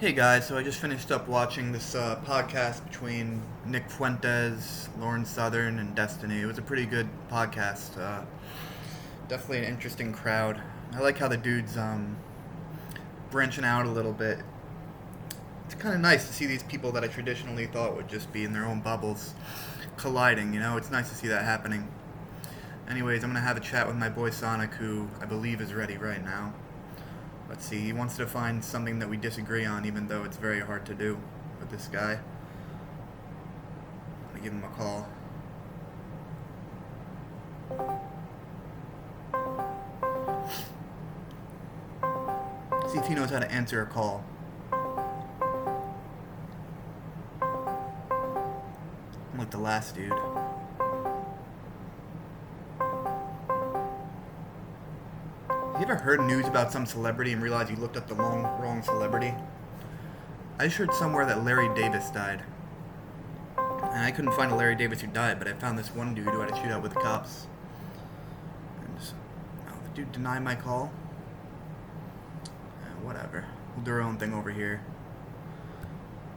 Hey guys, so I just finished up watching this podcast between Nick Fuentes, Lauren Southern, and Destiny. It was a pretty good podcast. Definitely an interesting crowd. I like how the dude's branching out a little bit. It's kind of nice to see these people that I traditionally thought would just be in their own bubbles colliding, you know? It's nice to see that happening. Anyways, I'm going to have a chat with my boy Sonic, who I believe is ready right now. Let's see, he wants to find something that we disagree on, even though it's very hard to do with this guy. I'm gonna give him a call. See if he knows how to answer a call. I'm like the last dude. You ever heard news about some celebrity and realized you looked up the wrong celebrity? I just heard somewhere that Larry Davis died. And I couldn't find a Larry Davis who died, but I found this one dude who had a shootout with the cops. And the dude denied my call. Whatever. We'll do our own thing over here.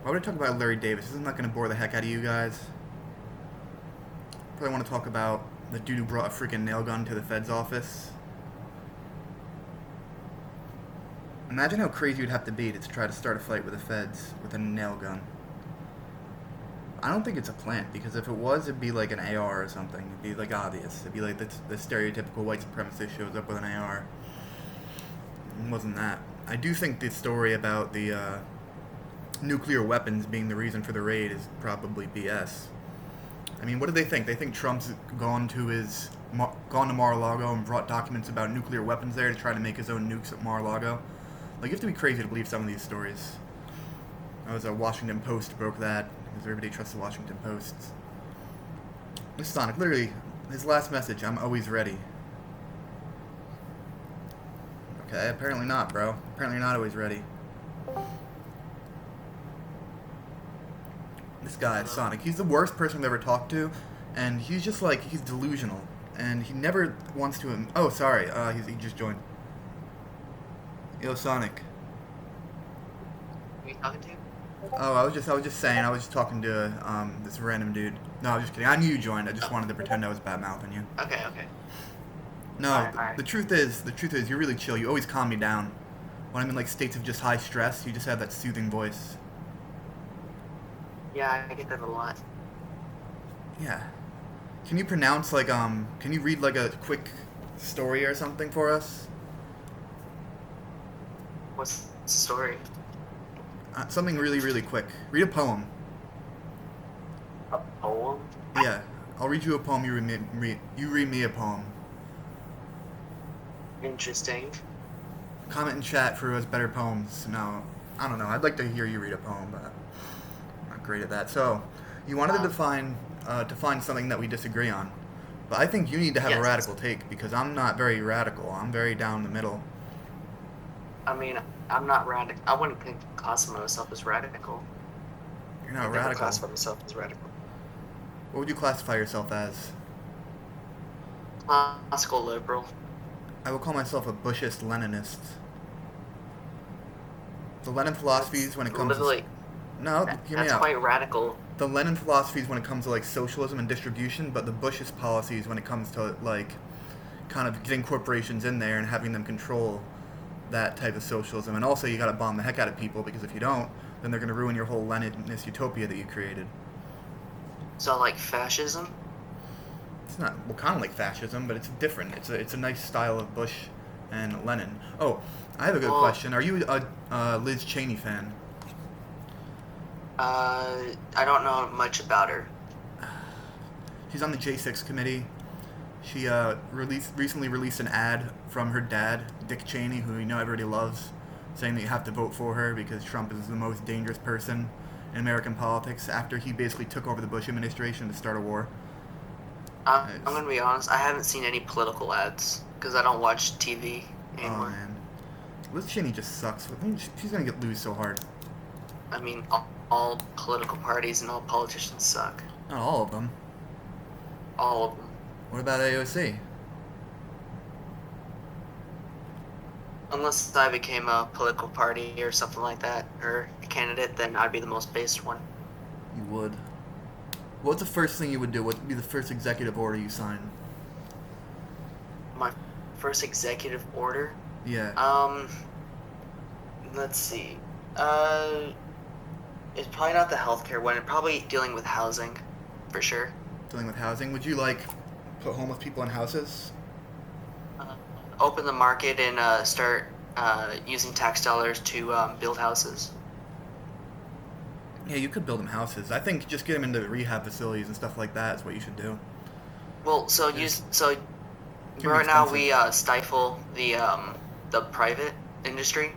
Why would I talk about Larry Davis? This is not going to bore the heck out of you guys. Probably want to talk about the dude who brought a freaking nail gun to the Fed's office. Imagine how crazy you'd have to be to try to start a fight with the Feds with a nail gun. I don't think it's a plant, because if it was, it'd be like an AR or something. It'd be like obvious. It'd be like the stereotypical white supremacist shows up with an AR. It wasn't that. I do think the story about the nuclear weapons being the reason for the raid is probably BS. I mean, what do they think? They think Trump's gone to Mar-a-Lago and brought documents about nuclear weapons there to try to make his own nukes at Mar-a-Lago? Like, you have to be crazy to believe some of these stories. I was a Washington Post broke that, because everybody trusts the Washington Post. This Sonic, literally, his last message, I'm always ready. Okay, apparently not, bro. Apparently you're not always ready. This guy, Sonic, he's the worst person I've ever talked to, and he's just like, he's delusional. And he never wants to, oh, sorry, he just joined. Yo, Sonic. Who are you talking to? Oh, I was just saying, I was just talking to, this random dude. No, I was just kidding. I knew you joined. I just wanted to pretend I was bad-mouthing you. Okay. No, Alright. the truth is, you're really chill. You always calm me down. When I'm in, like, states of just high stress, you just have that soothing voice. Yeah, I get that a lot. Yeah. Can you pronounce, like, can you read, like, a quick story or something for us? What's the story? Something really, really quick. Read a poem. A poem? Yeah. I'll read you a poem, you read me a poem. Interesting. Comment in chat for us better poems. No, I don't know. I'd like to hear you read a poem, but I'm not great at that. So, you wanted to define something that we disagree on. But I think you need to have a Yes. radical take, because I'm not very radical. I'm very down the middle. I mean, I'm not radical. I wouldn't classify myself as radical. You're not I never radical. classify myself as radical. What would you classify yourself as? Classical liberal. I would call myself a Bushist Leninist. The Lenin philosophies when it comes Literally, to... No, hear me that's out. quite radical. The Lenin philosophies when it comes to, like, socialism and distribution, but the Bushist policies when it comes to, like, kind of getting corporations in there and having them control that type of socialism. And also, you gotta bomb the heck out of people, because if you don't, then they're gonna ruin your whole Leninist utopia that you created. So, like fascism? It's not, well, kind of like fascism, but it's different. It's a nice style of Bush and Lenin. Oh, I have a good question. Are you a Liz Cheney fan? I don't know much about her. She's on the J6 committee. She recently released an ad from her dad, Dick Cheney, who you know everybody loves, saying that you have to vote for her because Trump is the most dangerous person in American politics after he basically took over the Bush administration to start a war. I'm gonna be honest. I haven't seen any political ads because I don't watch TV Oh anymore. man, Liz Cheney just sucks. I think she's gonna lose so hard. I mean, all political parties and all politicians suck. Not all of them. All of them. What about AOC? unless I became a political party or something like that, or a candidate, then I'd be the most based one. You would. What's the first thing you would do? What would be the first executive order you sign? My first executive order. Yeah. Let's see. It's probably not the healthcare one. It's probably dealing with housing, for sure. Dealing with housing. Would you like put homeless people in houses? Open the market and start using tax dollars to build houses. Yeah, you could build them houses. I think just get them into rehab facilities and stuff like that is what you should do. Well, Can be right now expensive. we stifle the private industry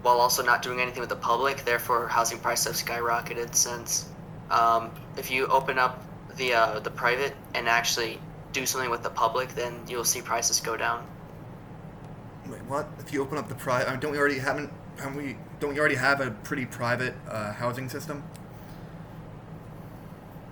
while also not doing anything with the public. Therefore, housing prices have skyrocketed since. If you open up the private and actually do something with the public, then you'll see prices go down. Wait, what? If you open up the private, don't we already have a pretty private housing system?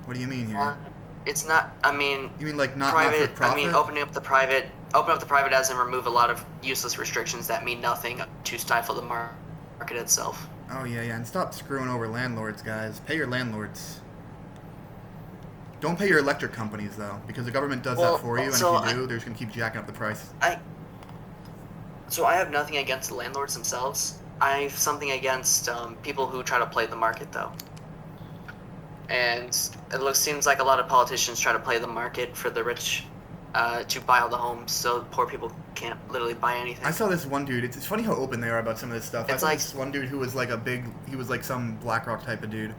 What do you mean here? It's not. I mean, You mean like not private. for profit? Open up the private as in remove a lot of useless restrictions that mean nothing to stifle the market itself. Oh yeah, and stop screwing over landlords, guys. Pay your landlords. Don't pay your electric companies though, because the government does that for you, and if you do, they're just gonna keep jacking up the price. So I have nothing against the landlords themselves. I have something against people who try to play the market, though. And seems like a lot of politicians try to play the market for the rich to buy all the homes, so poor people can't literally buy anything. I saw this one dude. It's funny how open they are about some of this stuff. I It's saw like- this one dude who was like he was like some BlackRock type of dude,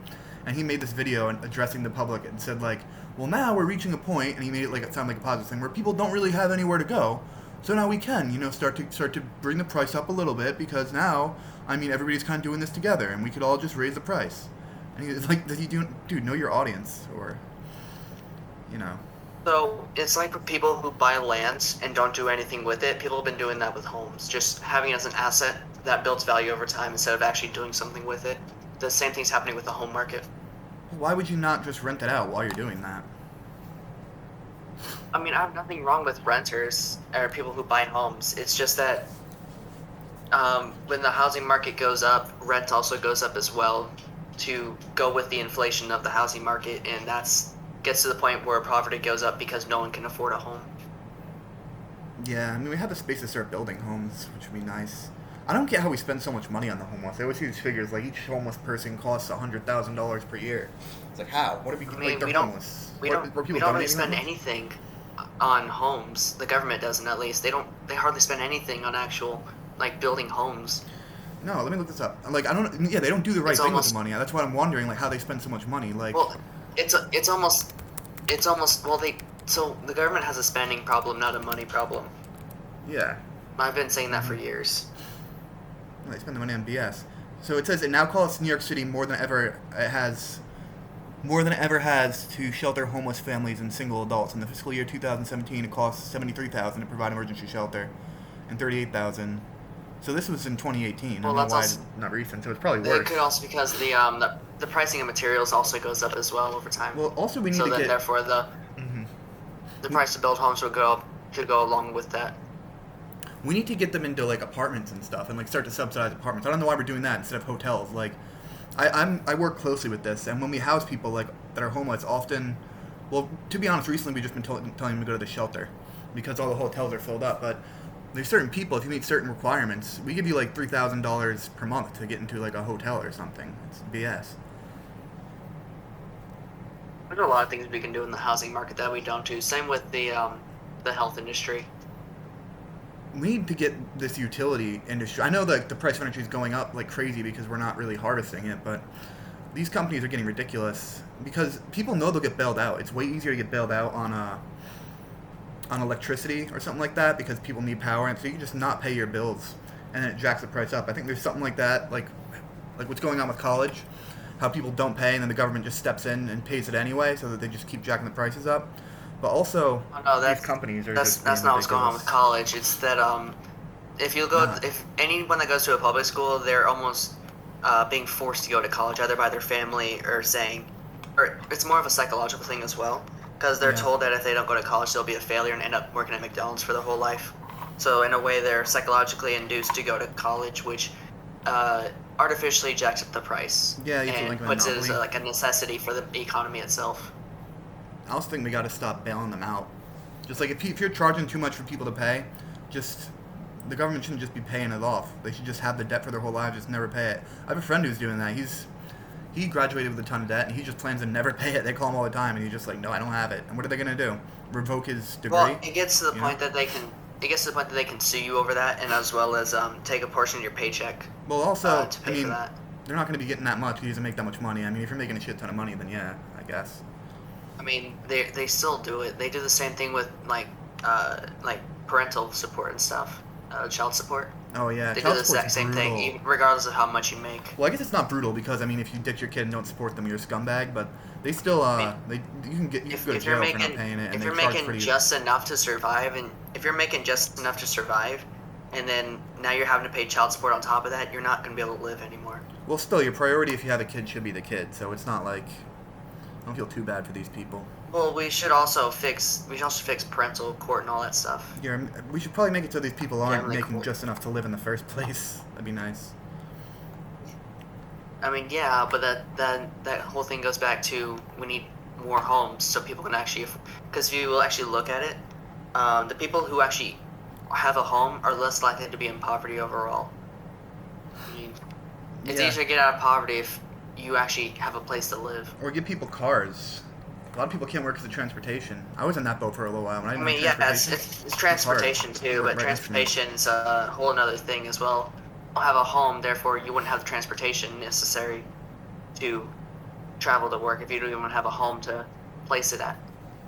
and he made this video addressing the public and said like, well now we're reaching a point, and he made it like it sound like a positive thing where people don't really have anywhere to go. So now we can, start to bring the price up a little bit because now, I mean, everybody's kind of doing this together, and we could all just raise the price. And he was like, dude, know your audience, or, So it's like for people who buy land and don't do anything with it. People have been doing that with homes, just having it as an asset that builds value over time instead of actually doing something with it. The same thing's happening with the home market. Why would you not just rent it out while you're doing that? I mean, I have nothing wrong with renters or people who buy homes. It's just that when the housing market goes up, rent also goes up as well to go with the inflation of the housing market, and gets to the point where poverty goes up because no one can afford a home. Yeah, I mean, we have the space to start building homes, which would be nice. I don't get how we spend so much money on the homeless. I always see these figures, like each homeless person costs $100,000 per year. It's like, how? What are we, I like, mean, they're we don't homeless. we What- don't were people we don't really donating spend them? anything on homes. The government doesn't, at least. They hardly spend anything on actual like building homes. No, let me look this up. Like, I don't. Yeah, they don't do the right It's thing almost- with the money. That's why I'm wondering, like, how they spend so much money. Like, Well, it's almost well so the government has a spending problem, not a money problem. yeah, I've been saying that for years. they spend the money on BS. So it says it now costs New York City more than ever it has to shelter homeless families and single adults. In the fiscal year 2017, it cost $73,000 to provide emergency shelter, and $38,000. So this was in 2018. Well, I don't know that's why also- it's not recent. So it's probably It worse. could also because the pricing of materials also goes up as well over time. Well, also we need so to then get. therefore Mhm. the price to build homes should go along with that. We need to get them into like apartments and stuff, and like start to subsidize apartments. I don't know why we're doing that instead of hotels. Like, I work closely with this, and when we house people like that are homeless, often, well, to be honest, recently we've just been telling them to go to the shelter because all the hotels are filled up. But there's certain people, if you meet certain requirements, we give you like $3,000 per month to get into like a hotel or something. It's BS. There's a lot of things we can do in the housing market that we don't do. Same with the health industry. We need to get this utility industry. I know that the price of energy is going up like crazy because we're not really harvesting it, but these companies are getting ridiculous because people know they'll get bailed out. It's way easier to get bailed out on electricity or something like that because people need power, and so you can just not pay your bills, and then it jacks the price up. I think there's something like that, like what's going on with college, how people don't pay and then the government just steps in and pays it anyway, so that they just keep jacking the prices up. But also, Oh, no, these companies are that's just not what's going on with ridiculous. college. It's that if anyone that goes to a public school, they're almost being forced to go to college either by their family or it's more of a psychological thing as well because they're Yeah. told that if they don't go to college they'll be a failure and end up working at McDonald's for their whole life. So in a way, they're psychologically induced to go to college, which artificially jacks up the price Yeah, you feel and like a puts it as monopoly. like a necessity for the economy itself. I also think we got to stop bailing them out. Just like if you're charging too much for people to pay, just the government shouldn't just be paying it off. They should just have the debt for their whole lives, just never pay it. I have a friend who's doing that. He graduated with a ton of debt, and he just plans to never pay it. They call him all the time, and he's just like, no, I don't have it. And what are they gonna do? Revoke his degree? Well, it gets to the You point know? that they can. It gets to the point that they can sue you over that, and as well as take a portion of your paycheck Well, also, to I pay for mean, that. they're not gonna be getting that much. He doesn't make that much money. I mean, if you're making a shit ton of money, then yeah, I guess. I mean, they still do it. They do the same thing with like parental support and stuff, child support. Oh yeah, They do child the support's exact same thing, brutal. even regardless of how much you make. Well, I guess it's not brutal because I mean, if you ditch your kid and don't support them, you're a scumbag. But they still, you can go to If jail you're for making not paying it, and if they you're charge making pretty. just enough to survive, and if you're making just enough to survive, and then now you're having to pay child support on top of that, you're not going to be able to live anymore. Well, still, your priority if you have a kid should be the kid. So it's not like I don't feel too bad for these people. Well, we should also fix parental court and all that stuff. Yeah, we should probably make it so these people aren't Family making court. just enough to live in the first place. That'd be nice. I mean, yeah, but that whole thing goes back to we need more homes so people can actually, because if you will actually look at it, the people who actually have a home are less likely to be in poverty overall. I mean, it's Yeah. easier to get out of poverty if you actually have a place to live. Or give people cars. A lot of people can't work because of transportation. I was in that boat for a little while. When I I didn't mean, have yeah, transportation, it's transportation too, Right but next to me. transportation's a whole another thing as well. You don't have a home, therefore you wouldn't have the transportation necessary to travel to work if you don't even have a home to place it at.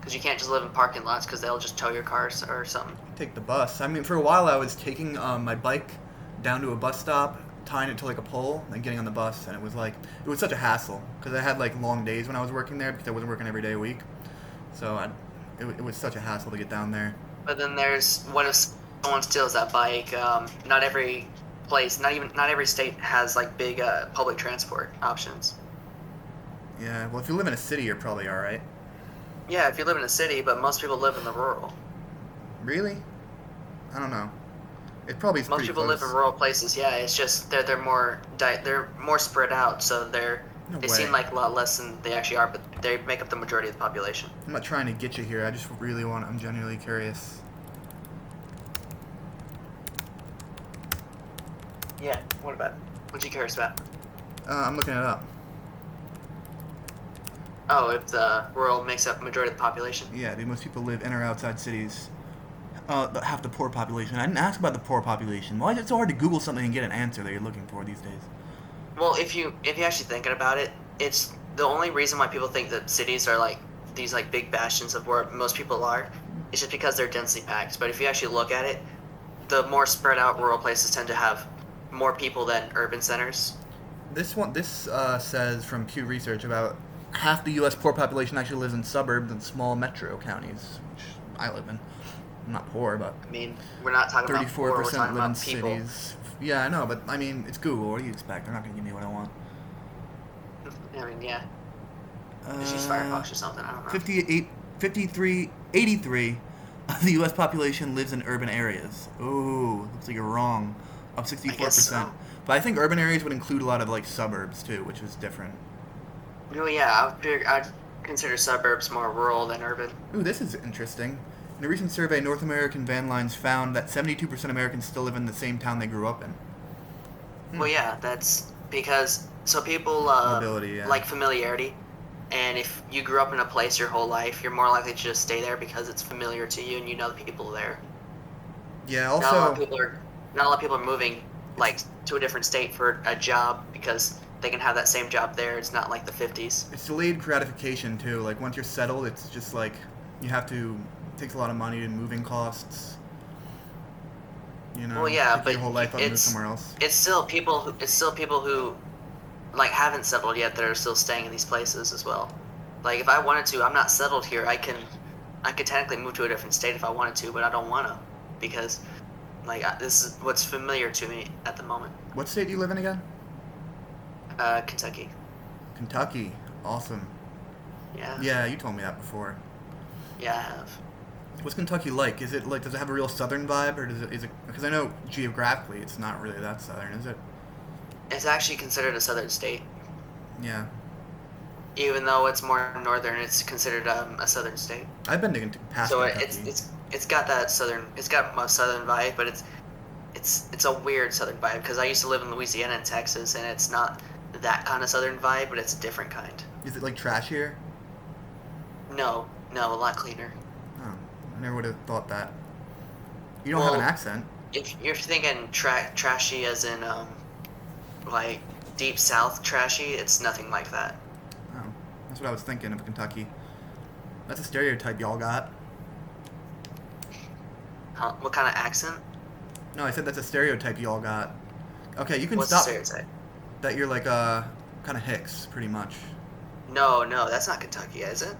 Because you can't just live in parking lots because they'll just tow your cars or something. Take the bus. I mean, for a while I was taking my bike down to a bus stop, tying it to like a pole, and getting on the bus, and it was such a hassle because I had like long days when I was working there because I wasn't working every day a week. So it was such a hassle to get down there. But then there's what if someone steals that bike? Not every place, not every state has like big public transport options. Yeah, well, if you live in a city, you're probably all right. Yeah, if you live in a city, but most people live in the rural. Really? I don't know. It probably is Most pretty people close. live in rural places. Yeah, it's just they're more spread out, so No they way. seem like a lot less than they actually are, but they make up the majority of the population. I'm not trying to get you here. I just really I'm genuinely curious. Yeah. What about? What you curious about? I'm looking it up. Oh, if the rural makes up the majority of the population. Yeah, most people live in or outside cities. Half the poor population. I didn't ask about the poor population. Why is it so hard to Google something and get an answer that you're looking for these days? Well, if you actually thinking about it, it's the only reason why people think that cities are like these like big bastions of where most people are. It's just because they're densely packed. But if you actually look at it, the more spread out rural places tend to have more people than urban centers. This says from Pew Research about half the U.S. poor population actually lives in suburbs and small metro counties, which I live in. I'm not poor, but I mean, we're not talking about poor, we're 34% talking live in about people. cities. Yeah, I know, but I mean, it's Google. What do you expect? They're not going to give me what I want. I mean, yeah. Just use Firefox or something. I don't know. 83 of the U.S. population lives in urban areas. Ooh, looks like you're wrong. Up 64%. I guess so. But I think urban areas would include a lot of like suburbs too, which is different. Well, yeah, I'd consider suburbs more rural than urban. Ooh, this is interesting. In a recent survey, North American van lines found that 72% of Americans still live in the same town they grew up in. Well, yeah, that's because so people Mobility, yeah. like familiarity, and if you grew up in a place your whole life, you're more likely to just stay there because it's familiar to you and you know the people there. Yeah, Not a lot also, of people are moving like to a different state for a job because they can have that same job there. It's not like the 50s. it's delayed gratification too. Like once you're settled, it's just like you have to. It takes a lot of money and moving costs. You know, Well, yeah, take but your whole life up and move it's somewhere else. it's still people who like haven't settled yet that are still staying in these places as well. Like if I wanted to, I'm not settled here. I could technically move to a different state if I wanted to, but I don't want to because this is what's familiar to me at the moment. What state do you live in again? Kentucky. Kentucky. Awesome. Yeah. Yeah, you told me that before. Yeah, I have. What's Kentucky like? Is it like, does it have a real southern vibe, or is it, because I know geographically it's not really that southern, is it? It's actually considered a southern state. Yeah. Even though it's more northern, it's considered a southern state. I've been to past So Kentucky. it's got that southern, it's got a southern vibe, but it's a weird southern vibe because I used to live in Louisiana and Texas, and it's not that kind of southern vibe, but it's a different kind. Is it like trashier? No, no, a lot cleaner. Oh, I never would have thought that. You don't have an Well, accent. if you're thinking trashy as in like deep south trashy, it's nothing like that. Oh, that's what I was thinking of Kentucky. That's a stereotype y'all got. Huh? What kind of accent? No, I said that's a stereotype y'all got. Okay, you can What's the stop stereotype? that you're like kind of Hicks, pretty much. No, no, that's not Kentucky, is it?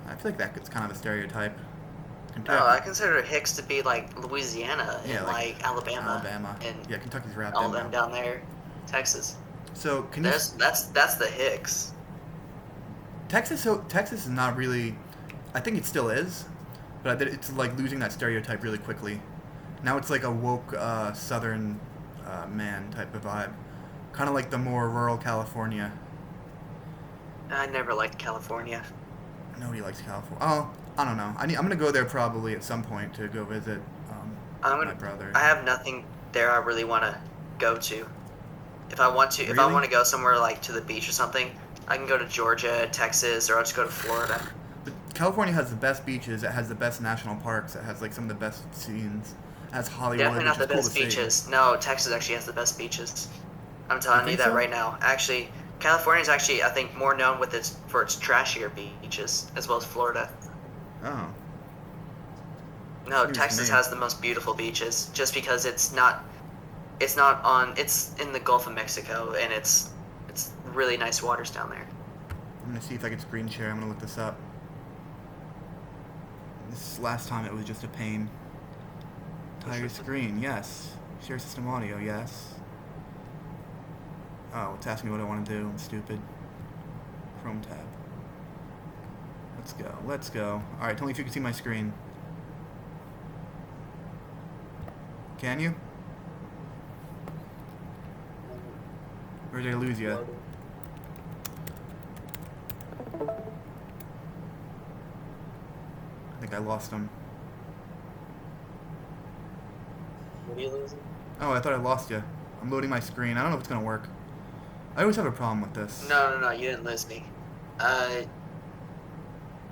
I feel like that's kind of a stereotype. No, Kentucky. I consider Hicks to be like Louisiana Yeah, and like like Alabama, Alabama. and Yeah, Kentucky's wrapped all in them now. down there, Texas. So can you? That's the Hicks. Texas. So Texas is not really. I think it still is, but it's like losing that stereotype really quickly. Now it's like a woke Southern man type of vibe, kind of like the more rural California. I never liked California. Nobody likes California. Oh, I don't know. I'm gonna go there probably at some point to go visit my brother. I have nothing there I really want to go to. If I want to, if I Really? want to go somewhere like to the beach or something, I can go to Georgia, Texas, or I'll just go to Florida. But California has the best beaches. It has the best national parks. It has like some of the best scenes. It has Hollywood, Definitely not which the is cool best to see. beaches. No, Texas actually has the best beaches. I'm telling you think that so? right now. Actually, California is actually, I think, more known with its for its trashier beaches, as well as Florida. Oh, No, News to Texas me. has the most beautiful beaches, just because it's not it's in the Gulf of Mexico, and it's really nice waters down there. I'm gonna see if I can screen share. I'm gonna look this up. This last time it was just a pain. Entire screen, yes. Share system audio, yes. Oh, it's asking me what I want to do. I'm stupid. Chrome tab. Let's go. Let's go. Alright, tell me if you can see my screen. Can you? Or did I lose you? I think I lost him. What are you losing? Oh, I thought I lost you. I'm loading my screen. I don't know if it's gonna work. I always have a problem with this. No, no, no, you didn't lose me.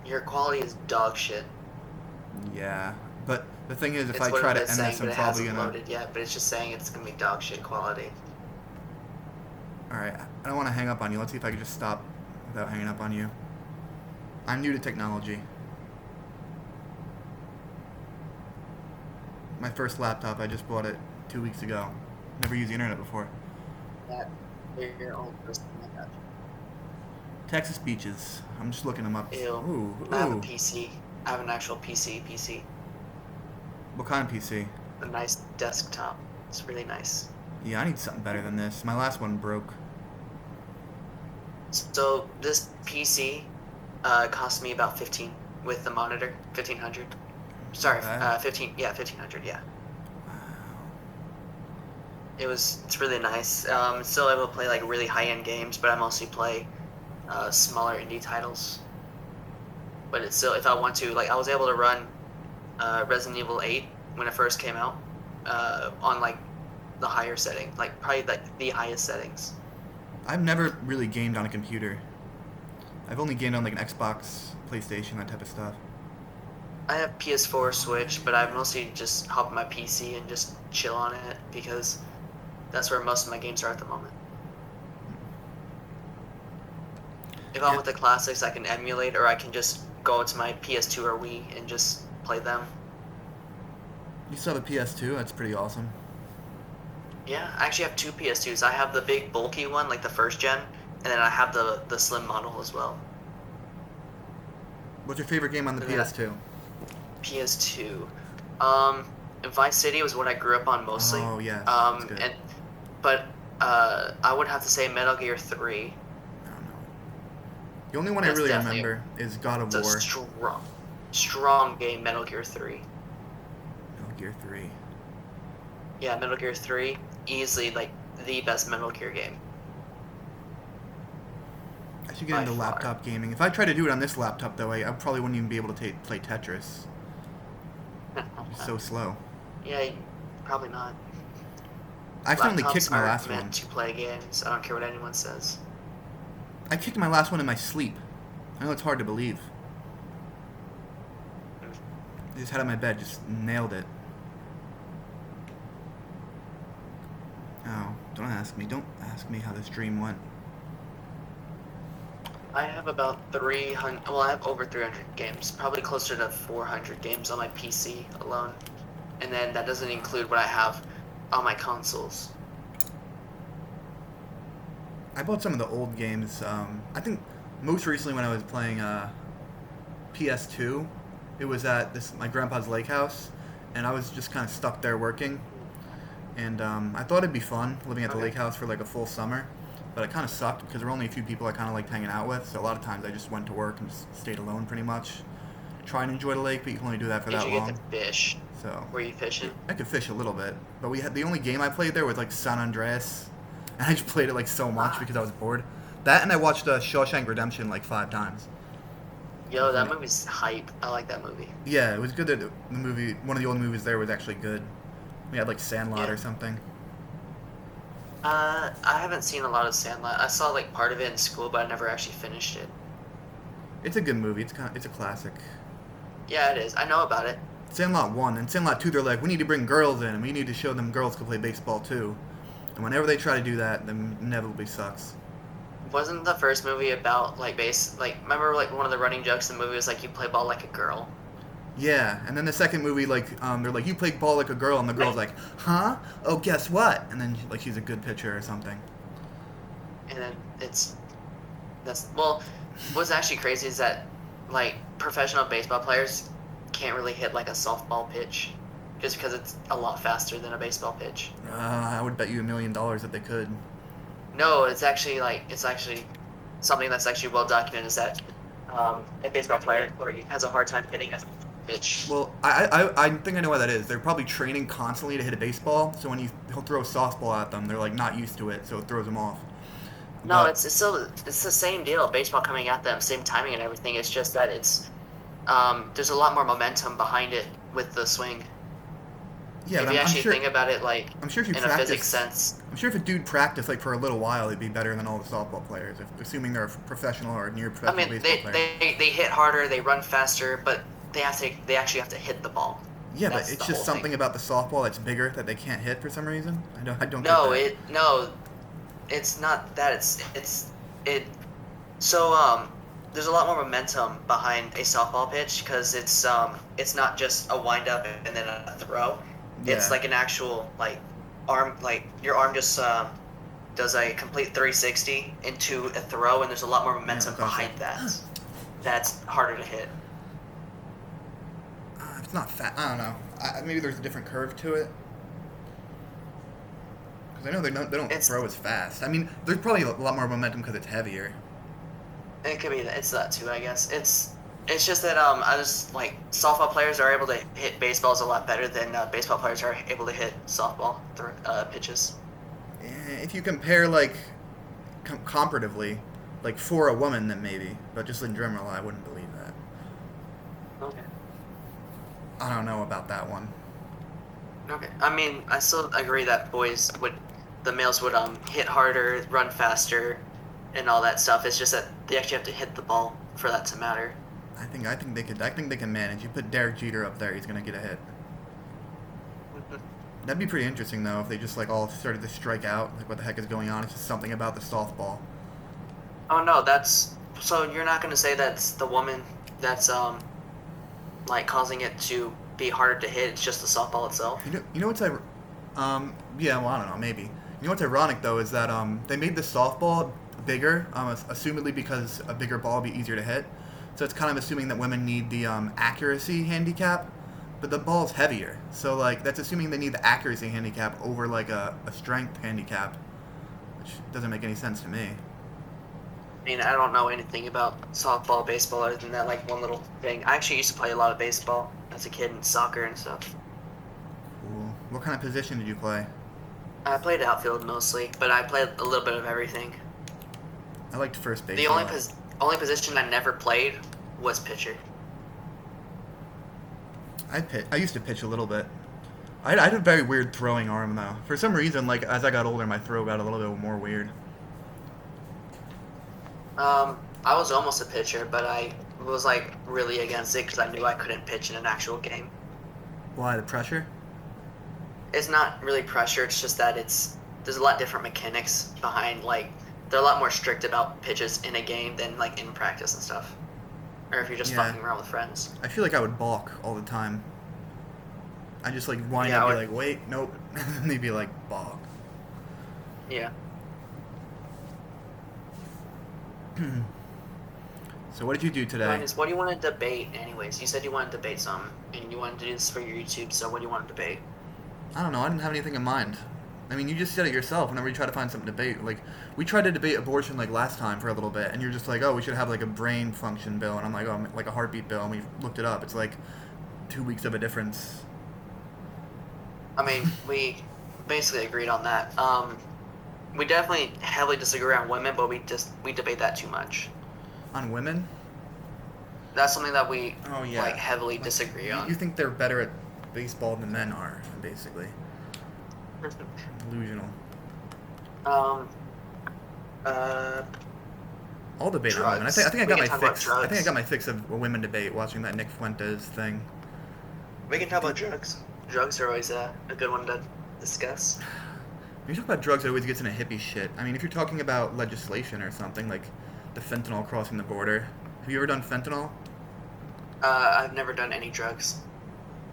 Your quality is dog shit. Yeah, but the thing is, if It's I what try it to is end saying, this, but I'm it probably hasn't gonna. loaded yet. But it's just saying it's gonna be dog shit quality. Alright, I don't want to hang up on you. Let's see if I can just stop without hanging up on you. I'm new to technology. My first laptop, I just bought it 2 weeks ago. Never used the internet before. That you're your own person. I got you. Texas beaches. I'm just looking them up. Ew. Ooh, I have a ooh. PC. I have an actual PC. What kind of PC? A nice desktop. It's really nice. Yeah, I need something better than this. My last one broke. So this PC cost me about 15 with the monitor, 1500. Sorry, Okay. 15. Yeah, 1500. Yeah, Wow. it's really nice. Still able to play like really high end games, but I mostly play smaller indie titles. But it's still, if I want to, like I was able to run Resident Evil 8 when it first came out on like the higher setting, like probably like the highest settings. I've never really gamed on a computer. I've only gamed on like an Xbox, PlayStation, that type of stuff. I have PS4, Switch, but I mostly just hop on my PC and just chill on it because that's where most of my games are at the moment. If I Yeah. want the classics, I can emulate, or I can just go to my PS2 or Wii and just play them. You still have a PS2? That's pretty awesome. Yeah, I actually have two PS2s. I have the big bulky one, like the first gen, and then I have the slim model as well. What's your favorite game on the Yeah. PS2? PS2. Vice City was what I grew up on mostly. Oh, yeah. That's good. But I would have to say Metal Gear 3. I don't know. The only one I That's really definitely- remember is God of It's a War. strong. strong game, Metal Gear 3. Metal Gear 3. Yeah, Metal Gear 3, easily like the best Metal Gear game. I should get By into far. laptop gaming. If I try to do it on this laptop, though, I probably wouldn't even be able to play Tetris. It's so slow. Yeah, probably not. I accidentally Laptops kicked my aren't last meant one. to play games. I don't care what anyone says. I kicked my last one in my sleep. I know it's hard to believe. I just had it on my bed, just nailed it. Oh, don't ask me. Don't ask me how this dream went. I have about 300. Well, I have over 300 games. Probably closer to 400 games on my PC alone, and then that doesn't include what I have on my consoles. I bought some of the old games. I think most recently when I was playing PS2, it was at my grandpa's lake house, and I was just kind of stuck there working. And I thought it'd be fun living at the Okay. lake house for like a full summer, but it kind of sucked because there were only a few people I kind of liked hanging out with. So a lot of times I just went to work and just stayed alone pretty much. Try and enjoy the lake, but you can only do that for Did that you get long. to fish? So Were you fishing? I could fish a little bit, but we had the only game I played there was like San Andreas, and I just played it like so much Ah. because I was bored. That and I watched Shawshank Redemption like 5 times. Yo, that movie's hype. I like that movie. Yeah, it was good that the movie, one of the old movies there was actually good. We had like Sandlot Yeah. or something. I haven't seen a lot of Sandlot. I saw like part of it in school, but I never actually finished it. It's a good movie. It's a classic. Yeah, it is. I know about it. Sandlot 1 and Sandlot 2, they're like, we need to bring girls in and we need to show them girls can play baseball too. And whenever they try to do that, then inevitably sucks. Wasn't the first movie about like remember like one of the running jokes in the movie was like you play ball like a girl? Yeah, and then the second movie, like, they're like, you play ball like a girl, and the girl's like, huh? Oh, guess what? And then, like, she's a good pitcher or something. And then what's actually crazy is that like professional baseball players can't really hit like a softball pitch just because it's a lot faster than a baseball pitch. I would bet you $1 million that they could. No, it's actually something that's actually well documented is that a baseball player has a hard time hitting a pitch. Well, I think I know why that is. They're probably training constantly to hit a baseball, so when he'll throw a softball at them, they're, like, not used to it, so it throws them off. No, But- it's the same deal. Baseball coming at them, same timing and everything. It's just that there's a lot more momentum behind it with the swing. Yeah, if but you I'm actually sure, think about it, like I'm sure if you in a practice, physics sense, I'm sure if a dude practiced, like, for a little while, he'd be better than all the softball players, assuming they're a professional or near I professional mean, baseball player. they hit harder, they run faster, but they actually have to hit the ball. Yeah, That's but it's the just whole something thing. about the softball that's bigger that they can't hit for some reason. I don't No, get that. it's not that. It. So there's a lot more momentum behind a softball pitch because it's not just a wind up and then a throw. It's Yeah. like an actual like arm, like your arm just does a complete 360 into a throw, and there's a lot more momentum gotcha. behind that. That's harder to hit. It's not fat. I don't know. Maybe there's a different curve to it. Because I know they don't It's- throw as fast. I mean, there's probably a lot more momentum because it's heavier. It could be that. It's that too, I guess. It's just that I just like softball players are able to hit baseballs a lot better than baseball players are able to hit softball pitches. If you compare, like, comparatively, like, for a woman, then maybe. But just in general, I wouldn't believe that. Okay. I don't know about that one. Okay. I mean, I still agree that the males would hit harder, run faster, and all that stuff. It's just that they actually have to hit the ball for that to matter. I think they can manage. You put Derek Jeter up there, he's gonna get a hit. That'd be pretty interesting though if they just like all started to strike out. Like, what the heck is going on? It's just something about the softball. Oh no, so you're not gonna say that's the woman that's like causing it to be harder to hit. It's just the softball itself. You know what's yeah, well, I don't know, maybe. You know what's ironic though is that they made the softball bigger, assumedly because a bigger ball would be easier to hit. So it's kind of assuming that women need the accuracy handicap, but the ball's heavier. So like that's assuming they need the accuracy handicap over like a strength handicap, which doesn't make any sense to me. mean, I don't know anything about softball, baseball, other than that, like, one little thing. I actually used to play a lot of baseball as a kid and soccer and stuff. Cool. What kind of position did you play? I played outfield mostly, but I played a little bit of everything. I liked first base. The a only lot. only position I never played was pitcher. I used to pitch a little bit. I had a very weird throwing arm though. For some reason, like as I got older, my throw got a little bit more weird. I was almost a pitcher, but I was like really against it because I knew I couldn't pitch in an actual game. Why the pressure? It's not really pressure. It's just that there's a lot different mechanics behind, like, they're a lot more strict about pitches in a game than like in practice and stuff, or if you're just Yeah. fucking around with friends. I feel like I would balk all the time. I just like wind Yeah, up I and be like, wait, nope, and they'd be like, balk. Yeah. So what did you do today? Linus, what do you want to debate, anyways? You said you wanted to debate something, and you wanted to do this for your YouTube. So what do you want to debate? I don't know. I didn't have anything in mind. I mean, you just said it yourself. Whenever you try to find something to debate, like we tried to debate abortion like last time for a little bit, and you're just like, oh, we should have like a brain function bill, and I'm like, oh, like a heartbeat bill, and we looked it up. It's like 2 weeks of a difference. I mean, we basically agreed on that. We definitely heavily disagree on women, but we debate that too much. On women? That's something that we Oh yeah. like heavily disagree You on. think they're better at baseball than men are, basically. Delusional. um. I'll debate on women. I Drugs. think I We got can my talk about fix. I think I drugs. got my fix of a women debate watching that Nick Fuentes thing. We can talk about drugs. Drugs are always a good one to discuss. When you talk about drugs, it always gets into hippie shit. I mean, if you're talking about legislation or something, like the fentanyl crossing the border. Have you ever done fentanyl? I've never done any drugs.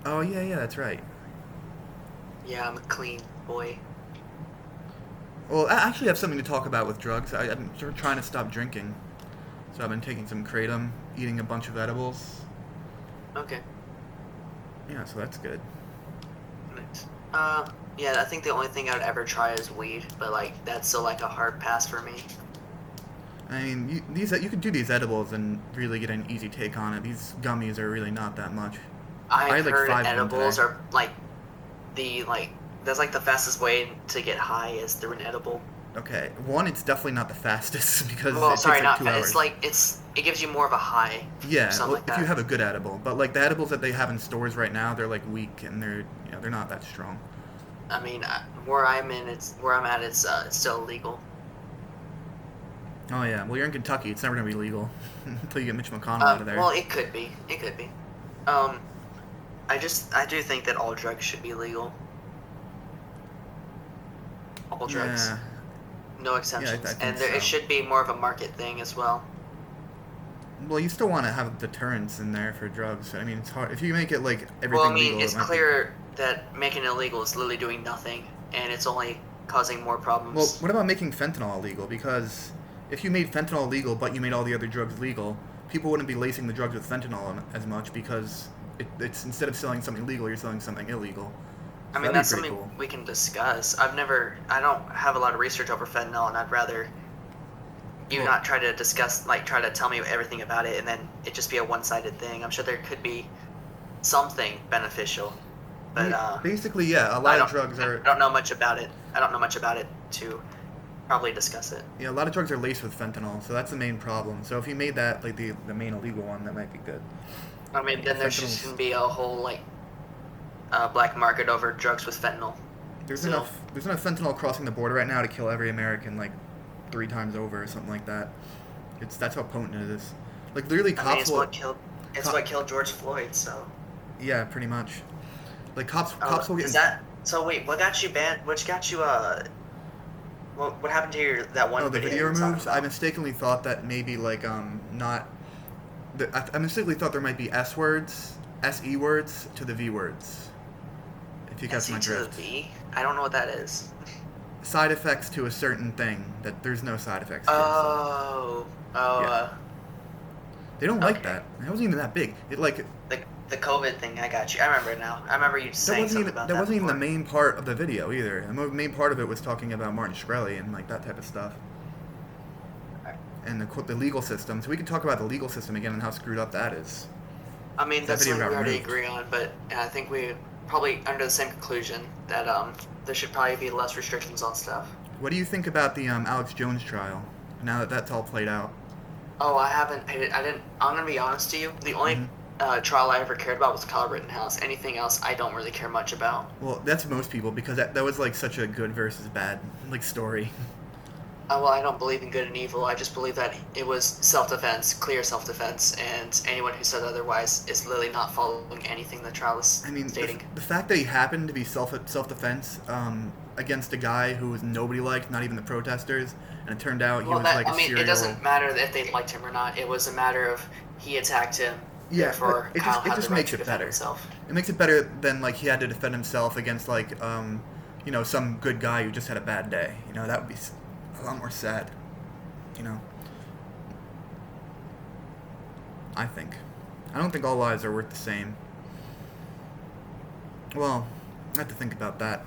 Oh, yeah, that's right. Yeah, I'm a clean boy. Well, I actually have something to talk about with drugs. I'm sort of trying to stop drinking. So I've been taking some kratom, eating a bunch of edibles. Okay. Yeah, so that's good. Nice. Yeah, I think the only thing I would ever try is weed, but like that's still like a hard pass for me. I mean, you could do these edibles and really get an easy take on it. These gummies are really not that much. I I've had, like, heard 5 of them edibles today. are like that's like the fastest way to get high is through an edible. Okay, one, it's definitely not the fastest because Well, it sorry, takes like not 2 fast. hours. It's like it gives you more of a high. Yeah, something well, like if you that. have a good edible, but like the edibles that they have in stores right now, they're like weak and they're not that strong. I mean, where I'm at, it's still illegal. Oh yeah, well you're in Kentucky, it's never gonna be legal until you get Mitch McConnell out of there. Well, it could be. It could be. I do think that all drugs should be legal. All drugs, Yeah, no exceptions, think and so. it should be more of a market thing as well. well you still want to have deterrence in there for drugs. I mean, it's hard if you make it like everything Well, I mean, legal. it's it might be- clear that making it illegal is literally doing nothing, and it's only causing more problems. Well, what about making fentanyl illegal? Because if you made fentanyl illegal, but you made all the other drugs legal, people wouldn't be lacing the drugs with fentanyl as much because it's instead of selling something legal, you're selling something illegal. I mean, That'd be that's pretty something cool. we can discuss. I don't have a lot of research over fentanyl, and I'd rather you Well- not try to discuss, like, try to tell me everything about it, and then it just be a one-sided thing. I'm sure there could be something beneficial, but Basically, yeah, a I lot don't, of drugs are I don't know much about it. I don't know much about it to probably discuss it. yeah, a lot of drugs are laced with fentanyl, so that's the main problem. So if you made that like the main illegal one, that might be good. I mean, then there Fentanyl's- shouldn't be a whole like black market over drugs with fentanyl. There's So- enough fentanyl crossing the border right now to kill every American like 3 times over or something like that. That's how potent it is. Like literally, I mean, cops it's will. what killed George Floyd. So. Yeah, pretty much. Like cops will get. Is that so? Wait, what got you banned? What got you? What happened to that one? Oh, the video you were talking removes. I about? mistakenly thought that maybe like not. I mistakenly thought there might be S words, SE words to the V words. If you catch SE my to the drift. V? I don't know what that is. Side effects to a certain thing that there's no side effects to. So Oh, Yeah. they don't like okay. that. It wasn't even that big. It like the COVID thing. I got you. I remember it now. I remember you that saying wasn't something even about that that. wasn't even the before. main part of the video either. The main part of it was talking about Martin Shkreli and like that type of stuff. and the legal system. So we can talk about the legal system again and how screwed up that is. I mean, That that's video something got we already removed. agree on, but I think we probably under the same conclusion that there should probably be less restrictions on stuff. What do you think about the Alex Jones trial? Now that that's all played out. Oh, I haven't paid it. I didn't. I'm gonna be honest to you. The only trial I ever cared about was Kyle Rittenhouse. Anything else, I don't really care much about. Well, that's most people because that was like such a good versus bad like story. Well, I don't believe in good and evil. I just believe that it was self-defense, clear self-defense, and anyone who said otherwise is literally not following anything the trial is I mean, stating. the fact that he happened to be self-defense against a guy who was nobody liked, not even the protesters, and it turned out he Well, was that, like a I mean, serial. it doesn't matter if they liked him or not. It was a matter of he attacked him. Yeah, therefore, but Kyle it had just the right makes to it defend better. himself. It makes it better than like he had to defend himself against like some good guy who just had a bad day. That would be a lot more sad. I think. I don't think all lives are worth the same. Well, I have to think about that.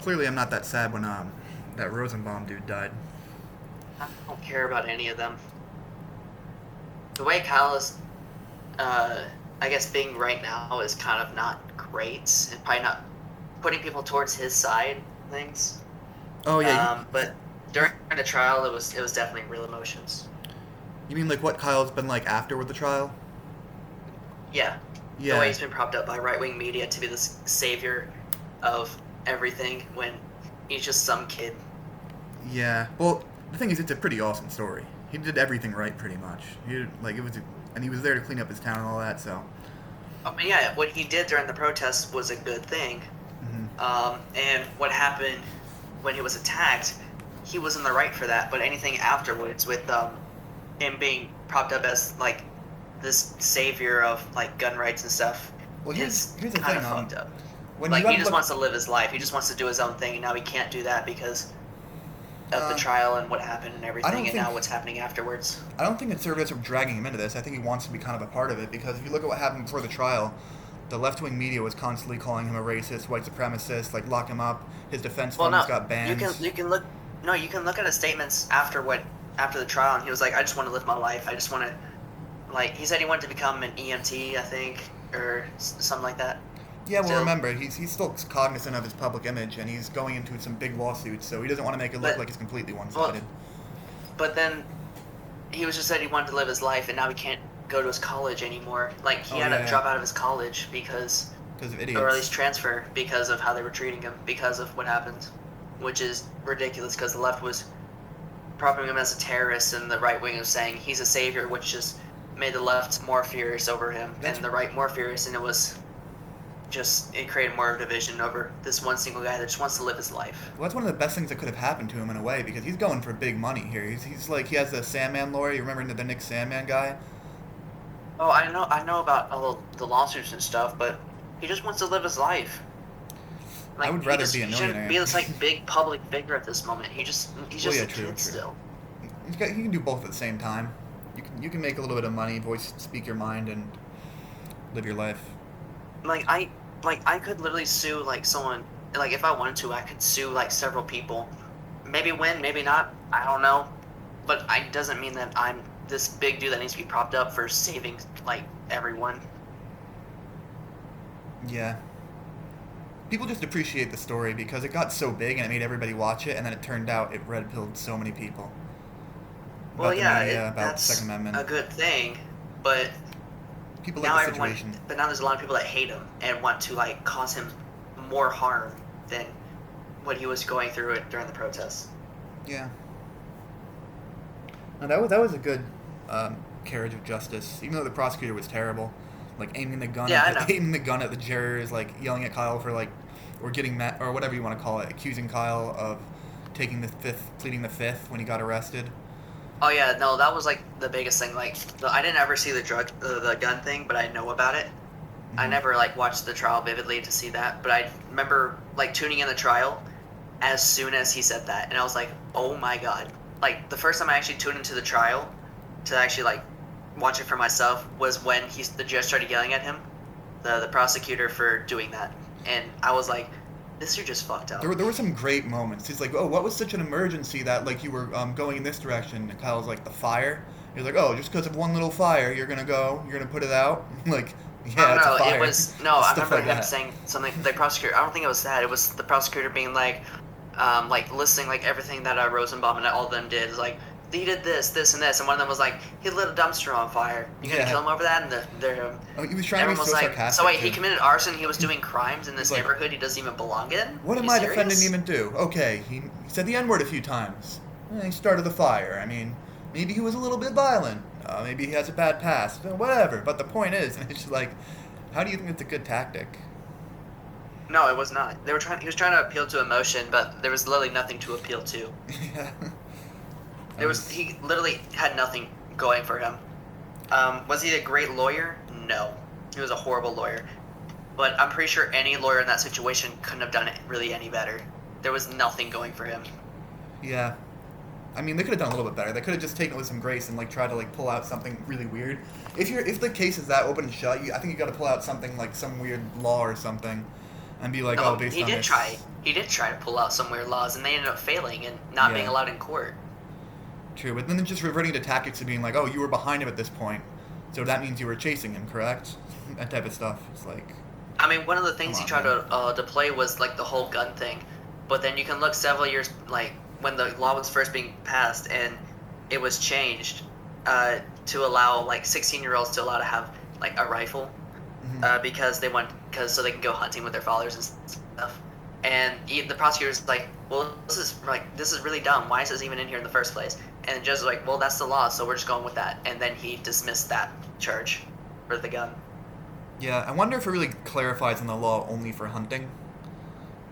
Clearly, I'm not that sad when that Rosenbaum dude died. I don't care about any of them. The way Kyle is, I guess, being right now is kind of not great, and probably not putting people towards his side. Things. Oh yeah. But during the trial, it was definitely real emotions. You mean like what Kyle's been like after with the trial? Yeah. Yeah. The way he's been propped up by right-wing media to be the savior of everything when he's just some kid. Yeah. Well, the thing is, it's a pretty awesome story. He did everything right, pretty much. And he was there to clean up his town and all that. So. Yeah, what he did during the protests was a good thing. And what happened when he was attacked, he was in the right for that. But anything afterwards, with him being propped up as like this savior of like gun rights and stuff, Well, here's the kind of thing. fucked up. When Like you he just look- wants to live his life. He just wants to do his own thing, and now he can't do that because of the trial and what happened and everything, and now what's happening afterwards. I don't think conservatives are dragging him into this. I think he wants to be kind of a part of it because if you look at what happened before the trial, the left-wing media was constantly calling him a racist, white supremacist, like lock him up. His defense funds got banned. You can look at his statements after the trial, and he was like, I just want to live my life. I just want to, like, he said he wanted to become an EMT, I think, or something like that. Yeah, well, Still. remember, he's still cognizant of his public image, and he's going into some big lawsuits, so he doesn't want to make it look like he's completely one-sided. But then he was just said he wanted to live his life, and now he can't go to his college anymore. Like, he had to drop out of his college because of idiots. or at least transfer because of how they were treating him, because of what happened, which is ridiculous because the left was propping him as a terrorist, and the right wing was saying he's a savior, which just made the left more furious over him, and the right more furious, and it created more division over this one single guy that just wants to live his life. Well, that's one of the best things that could have happened to him in a way, because he's going for big money here. He's like, he has the Sandman lawyer. You remember the Nick Sandman guy? Oh, I know about all the lawsuits and stuff, but he just wants to live his life. Like, I would rather be a He millionaire. shouldn't be this like big public figure at this moment. He's just a true. kid still. He can do both at the same time. You can make a little bit of money, speak your mind, and live your life. I could literally sue like someone. Like, if I wanted to, I could sue like several people. Maybe win, maybe not. I don't know. But it doesn't mean that I'm this big dude that needs to be propped up for saving like everyone. Yeah. People just appreciate the story because it got so big and it made everybody watch it, and then it turned out it red-pilled so many people. Well, About the yeah, media, about the that's Second Amendment. a good thing, but People now like the everyone. situation. But now there's a lot of people that hate him and want to like cause him more harm than what he was going through it during the protests. Yeah. No, that was a good carriage of justice, even though the prosecutor was terrible, like aiming the gun at the jurors, like yelling at Kyle for like, or getting mad, or whatever you want to call it, accusing Kyle of pleading the fifth when he got arrested. Oh yeah, no, that was like the biggest thing. Like, I didn't ever see the gun thing, but I know about it. I never like watched the trial vividly to see that, but I remember like tuning in the trial as soon as he said that, and I was like, oh my god. Like, the first time I actually tuned into the trial to actually like watch it for myself was when the judge started yelling at him, the prosecutor, for doing that, and I was like, this year just fucked up. There were some great moments. He's like, oh, what was such an emergency that like you were going in this direction? And Kyle's like, the fire. He's like, oh, just because of one little fire, you're gonna put it out. Like, yeah, it's a fire. It was no. I remember like him that. saying something. The prosecutor. I don't think it was that. It was the prosecutor being like listing like everything that Rosenbaum and all of them did. Is like he did this, this, and this, and one of them was like he lit a dumpster on fire. You gonna kill him over that? And they're oh, he was trying to be so sarcastic. So wait, too. he committed arson. He was doing crimes in this like, neighborhood he doesn't even belong in. What did my defendant even do? Okay, he said the N-word a few times. He started the fire. I mean, maybe he was a little bit violent. Maybe he has a bad past. Whatever. But the point is, it's just like, how do you think it's a good tactic? No, it was not. He was trying to appeal to emotion, but there was literally nothing to appeal to. Yeah. He literally had nothing going for him. Was he a great lawyer? No. He was a horrible lawyer. But I'm pretty sure any lawyer in that situation couldn't have done it really any better. There was nothing going for him. Yeah. I mean, they could have done a little bit better. They could have just taken it with some grace and like tried to like pull out something really weird. If the case is that open and shut, I think you got to pull out something like some weird law or something, and be like, no, oh, based on this. He did try to pull out some weird laws, and they ended up failing and not being allowed in court. True, but then just reverting to tactics of being like, oh, you were behind him at this point, so that means you were chasing him, correct? That type of stuff. It's like. I mean, one of the things he tried to play was like the whole gun thing, but then you can look several years like when the law was first being passed and it was changed to allow like 16-year-olds to allow to have like a rifle because so they can go hunting with their fathers and stuff. And the prosecutor's like, well, this is really dumb. Why is this even in here in the first place? And the judge was like, well, that's the law, so we're just going with that. And then he dismissed that charge for the gun. Yeah, I wonder if it really clarifies in the law only for hunting.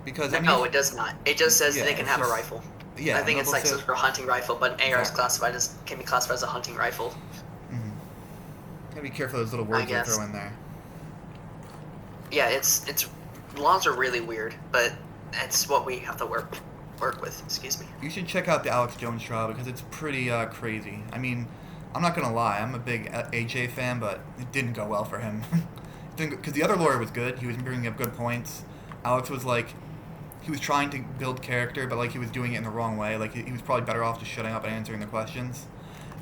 Because no, it does not. It just says they can have a rifle. Yeah, I think it's like for a hunting rifle, but an AR is can be classified as a hunting rifle. Mm-hmm. Gotta be careful of those little words they throw in there. Yeah, it's laws are really weird, but it's what we have to work with. Excuse me. You should check out the Alex Jones trial because it's pretty crazy. I mean, I'm not gonna lie, I'm a big AJ fan, but it didn't go well for him. Because the other lawyer was good. He was bringing up good points. Alex was like, he was trying to build character, but like he was doing it in the wrong way. Like he was probably better off just shutting up and answering the questions.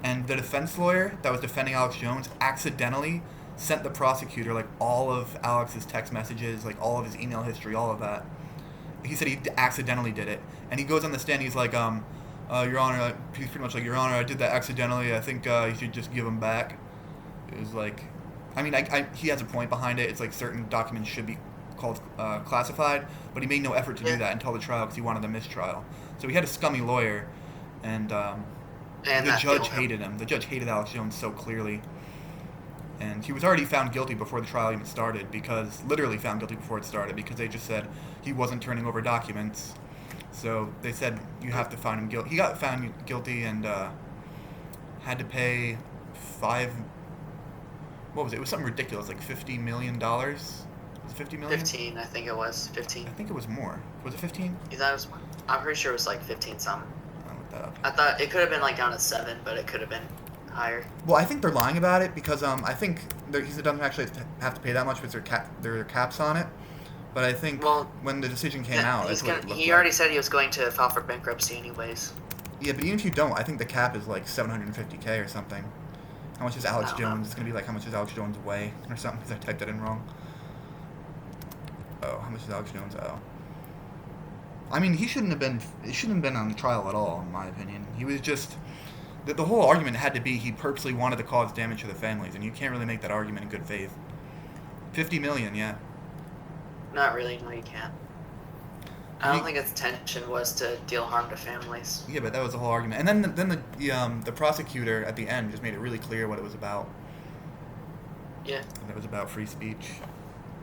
And the defense lawyer that was defending Alex Jones accidentally sent the prosecutor like all of Alex's text messages, like all of his email history, all of that. He said he accidentally did it, and he goes on the stand. He's like, Your Honor, he's pretty much like, Your Honor, I did that accidentally. I think you should just give him back. It was like, I mean, he has a point behind it. It's like certain documents should be called classified, but he made no effort to do that until the trial because he wanted a mistrial. So he had a scummy lawyer, and the judge hated him. The judge hated Alex Jones so clearly. And he was already found guilty before the trial even started, literally found guilty before it started, because they just said he wasn't turning over documents. So they said, you have to find him guilty. He got found guilty and had to pay what was it? It was something ridiculous, like $50 million. Was it $50 million? 15, I think it was. 15. I think it was more. Was it 15? I'm pretty sure it was like 15 something. I'll look that up. I thought it could have been like down to 7, but it could have been higher. Well, I think they're lying about it because I think he doesn't actually have to pay that much because there are caps on it. But I think when the decision came out, he already said he was going to file for bankruptcy anyways. Yeah, but even if you don't, I think the cap is like $750K or something. How much is Alex Jones? It's gonna be like how much does Alex Jones weigh or something because I typed that in wrong. Oh, how much is Alex Jones owe? I mean, it shouldn't have been on trial at all, in my opinion. He was just the whole argument had to be he purposely wanted to cause damage to the families, and you can't really make that argument in good faith. $50 million, yeah. Not really. No, you can't. I don't think its intention was to deal harm to families. Yeah, but that was the whole argument. And then the prosecutor at the end just made it really clear what it was about. Yeah. And it was about free speech.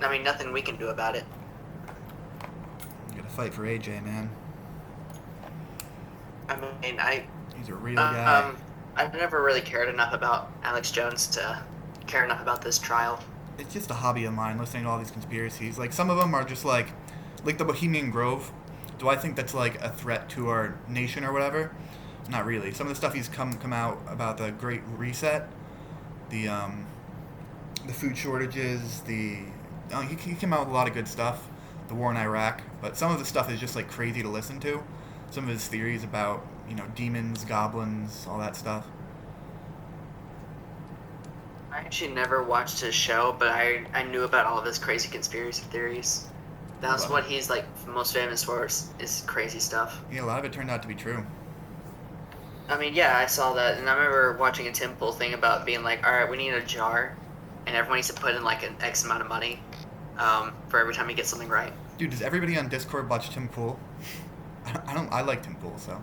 I mean, nothing we can do about it. You gotta fight for AJ, man. I mean, he's a real guy. I've never really cared enough about Alex Jones to care enough about this trial. It's just a hobby of mine, listening to all these conspiracies. Like, some of them are just like the Bohemian Grove. Do I think that's like a threat to our nation or whatever? Not really. Some of the stuff he's come out about the Great Reset, the food shortages, he came out with a lot of good stuff. the war in Iraq, but some of the stuff is just like crazy to listen to. Some of his theories about demons, goblins, all that stuff. I actually never watched his show, but I knew about all of his crazy conspiracy theories. That's Well, what he's like most famous for is crazy stuff. yeah, a lot of it turned out to be true. I mean, yeah, I saw that, and I remember watching a Tim Pool thing about being like, all right, we need a jar, and everyone needs to put in like an X amount of money for every time he gets something right. Dude, does everybody on Discord watch Tim Pool? I don't. I like Tim Pool, so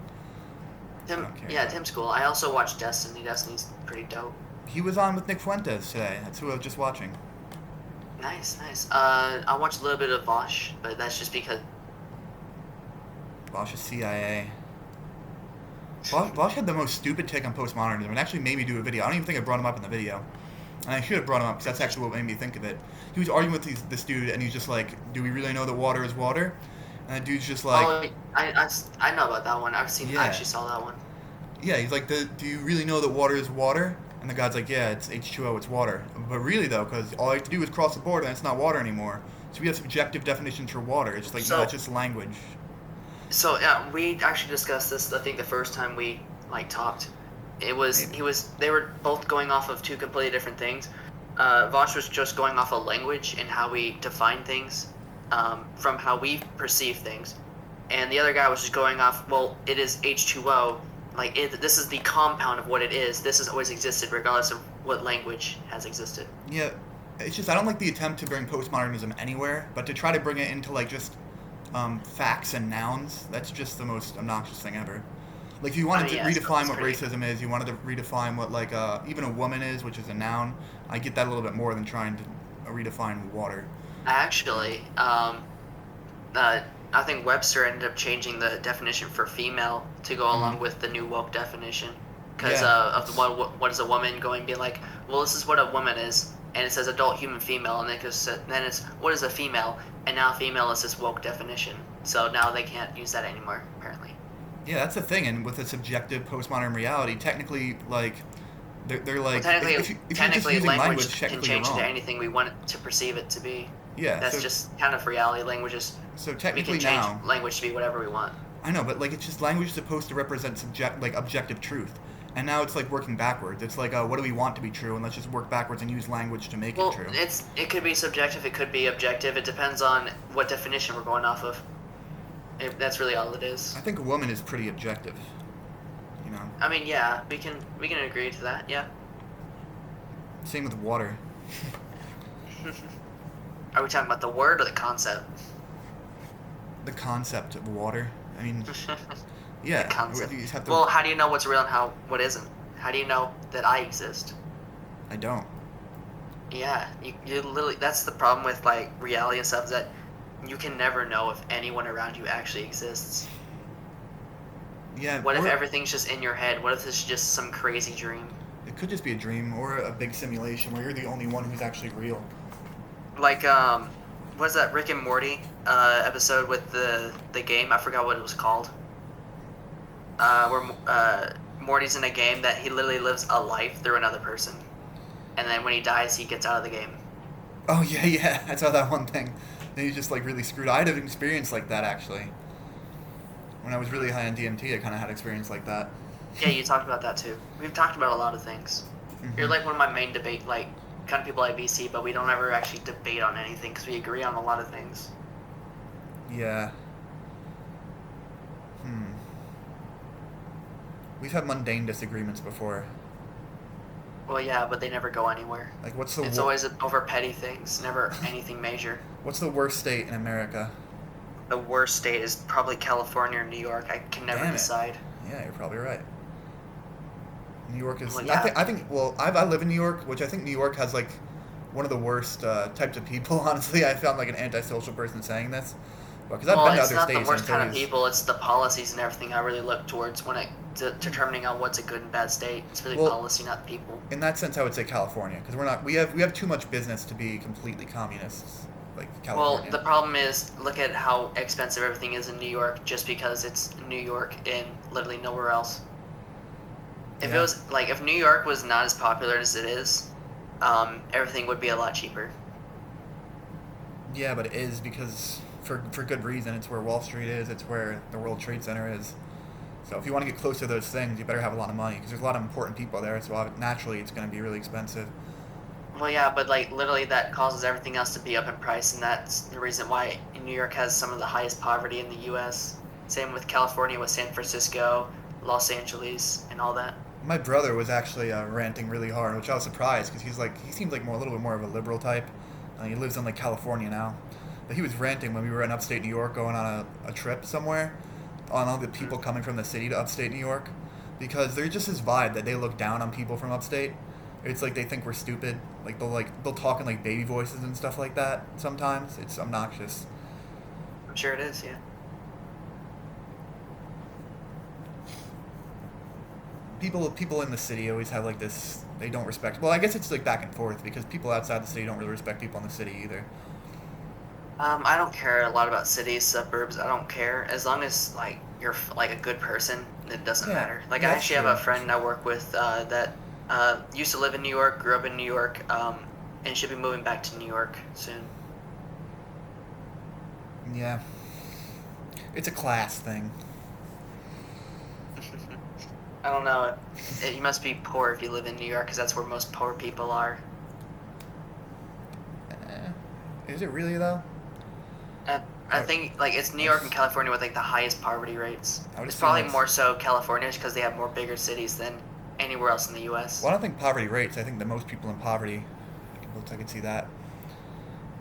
Tim, don't care yeah, about it. Tim's cool. I also watched Destiny. Destiny's pretty dope. He was on with Nick Fuentes today. That's who I was just watching. Nice, nice. I watched a little bit of Vosh, but that's just because. Bosch is CIA. Bosch had the most stupid take on postmodernism. It actually made me do a video. I don't even think I brought him up in the video. And I should have brought him up because that's actually what made me think of it. He was arguing with this dude, and he's just like, do we really know that water is water? And the dude's just like... Oh, I know about that one. I actually saw that one. Yeah, he's like, do you really know that water is water? And the guy's like, yeah, it's H2O, it's water. But really, though, because all I have to do is cross the border, and it's not water anymore. So we have subjective definitions for water. It's like, no, it's just language. So yeah, we actually discussed this. I think the first time we talked, they were both going off of two completely different things. Vosh was just going off of language and how we define things, from how we perceive things, and the other guy was just going off. Well, it is H2O. This is the compound of what it is. This has always existed, regardless of what language has existed. Yeah, it's just I don't like the attempt to bring postmodernism anywhere, but to try to bring it into like just facts and nouns, that's just the most obnoxious thing ever. Like if you wanted to redefine what racism is, you wanted to redefine what even a woman is, which is a noun. I get that a little bit more than trying to redefine water. Actually, I think Webster ended up changing the definition for female to go along with the new woke definition, because what is a woman going being like, well, this is what a woman is, and it says adult human female, and then it's what is a female, and now female is this woke definition, so now they can't use that anymore apparently. Yeah, that's the thing, and with a subjective postmodern reality, technically, like they're like, well, if you're just technically using language can technically change you're into wrong. anything we want it to perceive it to be. Yeah, That's so, just kind of reality. Languages, so we technically can change now, language to be whatever we want. I know, but like it's just language is supposed to represent objective truth, and now it's like working backwards. It's like, what do we want to be true, and let's just work backwards and use language to make it true. It could be subjective, it could be objective. It depends on what definition we're going off of. That's really all it is. I think a woman is pretty objective. I mean, yeah, we can agree to that. Yeah. Same with water. Are we talking about the word or the concept? The concept of water. I mean, yeah. The concept. You just have to, Well, how do you know what's real and what isn't? How do you know that I exist? I don't. Yeah, you literally. That's the problem with reality and stuff, is that you can never know if anyone around you actually exists. Yeah. What if everything's just in your head? What if it's just some crazy dream? It could just be a dream or a big simulation where you're the only one who's actually real. What's that Rick and Morty episode with the game? I forgot what it was called. Where Morty's in a game that he literally lives a life through another person, and then when he dies, he gets out of the game. Oh yeah. I saw that one thing. And he's just really screwed. I had an experience like that actually. When I was really high on DMT, I kind of had an experience like that. Yeah, you talked about that too. We've talked about a lot of things. Mm-hmm. You're like one of my main debate, kind of people at BC, but we don't ever actually debate on anything because we agree on a lot of things. Yeah. We've had mundane disagreements before. Well, yeah, but they never go anywhere. Like, It's always over petty things, never anything major. What's the worst state in America? The worst state is probably California or New York. I can never decide. Yeah, you're probably right. New York is. Well, yeah. I think. Well, I live in New York, which I think New York has one of the worst types of people. Honestly, I found an antisocial person saying this, because I've been to other states. It's not the worst kind of people. It's the policies and everything I really look towards when determining on what's a good and bad state. It's really policy, not people. In that sense, I would say California, because we're not. We have too much business to be completely communists. Like California. Well, the problem is, look at how expensive everything is in New York, just because it's New York and literally nowhere else. If it was if New York was not as popular as it is, everything would be a lot cheaper. Yeah, but it is because for good reason. It's where Wall Street is. It's where the World Trade Center is. So if you want to get close to those things, you better have a lot of money because there's a lot of important people there. So naturally, it's going to be really expensive. Well, yeah, but like literally that causes everything else to be up in price, and that's the reason why New York has some of the highest poverty in the U.S. Same with California, with San Francisco, Los Angeles, and all that. My brother was actually ranting really hard, which I was surprised because he seems like a little bit more of a liberal type. He lives in like California now, but he was ranting when we were in upstate New York going on a trip somewhere, on all the people coming from the city to upstate New York, because there's just this vibe that they look down on people from upstate. It's like they think we're stupid. They'll talk in like baby voices and stuff like that. Sometimes it's obnoxious. I'm sure it is, yeah. People in the city always have like this. They don't respect. Well, I guess it's like back and forth because people outside the city don't really respect people in the city either. I don't care a lot about cities, suburbs. I don't care as long as like you're like a good person. It doesn't Yeah, matter. Like yeah, I that's actually have true. a friend I work with that used to live in New York, grew up in New York, and should be moving back to New York soon. Yeah, it's a class thing. I don't know. You must be poor if you live in New York, because that's where most poor people are. Is it really though? I think like it's New York and California with like the highest poverty rates. I would It's assume probably that's- more so California because they have more bigger cities than anywhere else in the U.S. Well, I don't think poverty rates. I think the most people in poverty. I can see that.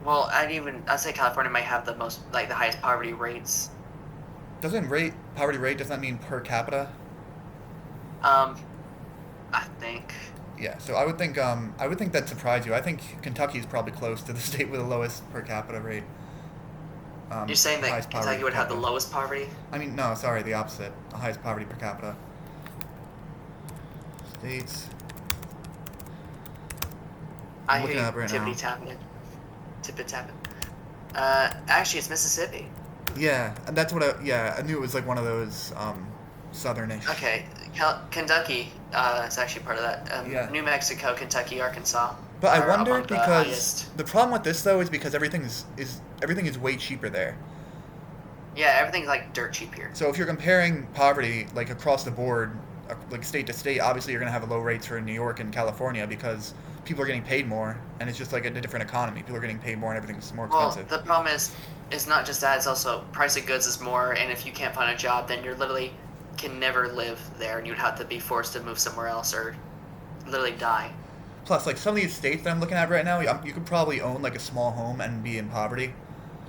Well, I'd say California might have the most like the highest poverty rates. Doesn't poverty rate does that mean per capita? I think. Yeah, so I would think that'd surprise you. I think Kentucky is probably close to the state with the lowest per capita rate. You're saying that highest poverty Kentucky would per have the capita. lowest poverty? I mean, no, sorry, the opposite. The highest poverty per capita. States. I looking hear it up right tippity now. tapping it. Tip it tapping. Actually, it's Mississippi. Yeah, that's what I knew it was like one of those southernish. Okay, Kentucky is actually part of that. Yeah. New Mexico, Kentucky, Arkansas. But I are wonder among the because highest. the problem with this though is because everything is way cheaper there. Yeah, everything's like dirt cheap here. So if you're comparing poverty like across the board, like state to state, obviously you're gonna have low rates for New York and California because people are getting paid more, and it's just like a different economy. People are getting paid more, and everything's more Well, expensive. the problem is, it's not just that. It's also price of goods is more, and if you can't find a job, then you're literally can never live there, and you'd have to be forced to move somewhere else or literally die. Plus, like some of these states that I'm looking at right now, you could probably own like a small home and be in poverty,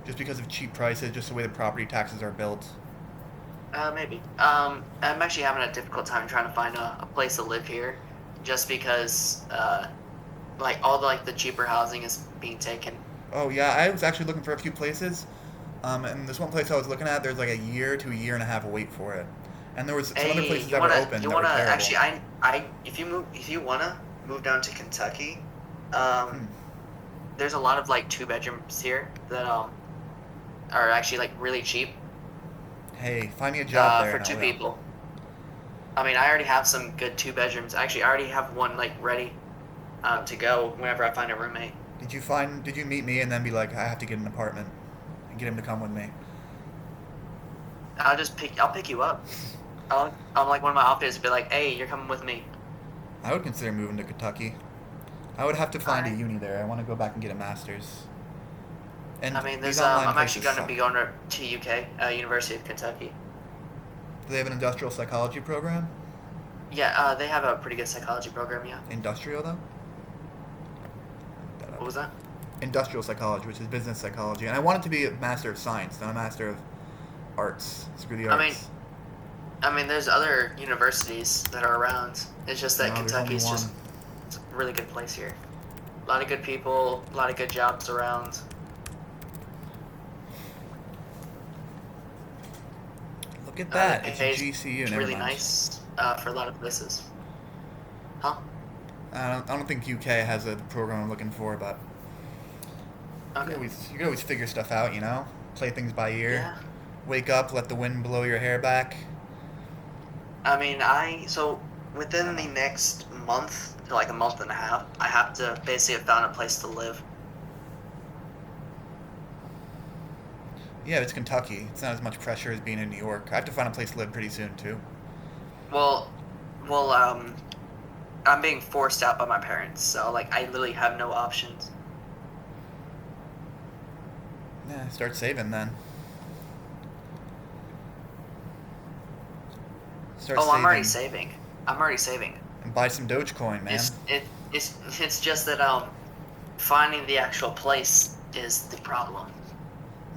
just because of cheap prices, just the way the property taxes are built. Maybe. I'm actually having a difficult time trying to find a place to live here, just because like all the cheaper housing is being taken. Oh yeah, I was actually looking for a few places, and this one place I was looking at, there's like a year to a year and a half wait for it, and there was some other places that were open You that were wanna terrible. actually if you wanna move down to Kentucky, Hmm. there's a lot of like 2 bedrooms here that are actually like really cheap Hey, find me a job there. for and two I'll- people. I mean, I already have some good 2 bedrooms. Actually, I already have one like ready to go whenever I find a roommate. Did you meet me and then be like, I have to get an apartment, and get him to come with me? I'll pick you up. I'll like one of my officers be like, hey, you're coming with me. I would consider moving to Kentucky. I would have to find a Alright. uni there. I want to go back and get a master's. And I mean, these there's online I'm actually places going to be suck. going to UK, University of Kentucky. Do they have an industrial psychology program? Yeah, they have a pretty good psychology program. Yeah. Industrial though? What was that? Industrial psychology, which is business psychology, and I want it to be a master of science, not a master of arts. Screw the arts. I mean, there's other universities that are around. It's just that No, there's Kentucky's only just one. it's a really good place here. A lot of good people, a lot of good jobs around. Look at that. The It's pay is GCU. Never really mind. nice for a lot of places. Huh? I don't think UK has a program I'm looking for, but Okay. you can always figure stuff out, you know? Play things by ear. Yeah. Wake up, let the wind blow your hair back. I mean, so within the next month to like a month and a half, I have to basically have found a place to live. Yeah, it's Kentucky. It's not as much pressure as being in New York. I have to find a place to live pretty soon too. Well, well, I'm being forced out by my parents, so like I literally have no options. Yeah, start saving then. Start Oh, I'm already saving saving. I'm already saving. and buy some Dogecoin, man. It's just that finding the actual place is the problem.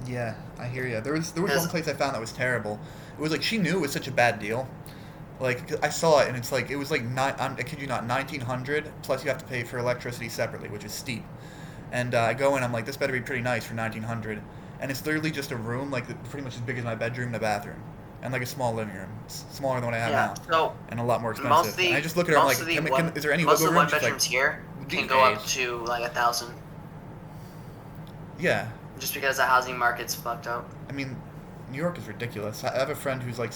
Yeah, I hear you. There was one Because place I found that was terrible. It was like she knew it was such a bad deal. Like I saw it and it's like it was like I kid you not 1900 plus you have to pay for electricity separately, which is steep. And I go in, I'm like, this better be pretty nice for 1900. And it's literally just a room like pretty much as big as my bedroom and a bathroom, and like a small living room. It's smaller than what I have yeah, now, so and a lot more most expensive. of And the I just look at her, I'm like, is there any most wiggle of the room? one She's like, bedrooms here can these go up days, to like 1,000, yeah. just because the housing market's fucked up. I mean, New York is ridiculous. I have a friend who's like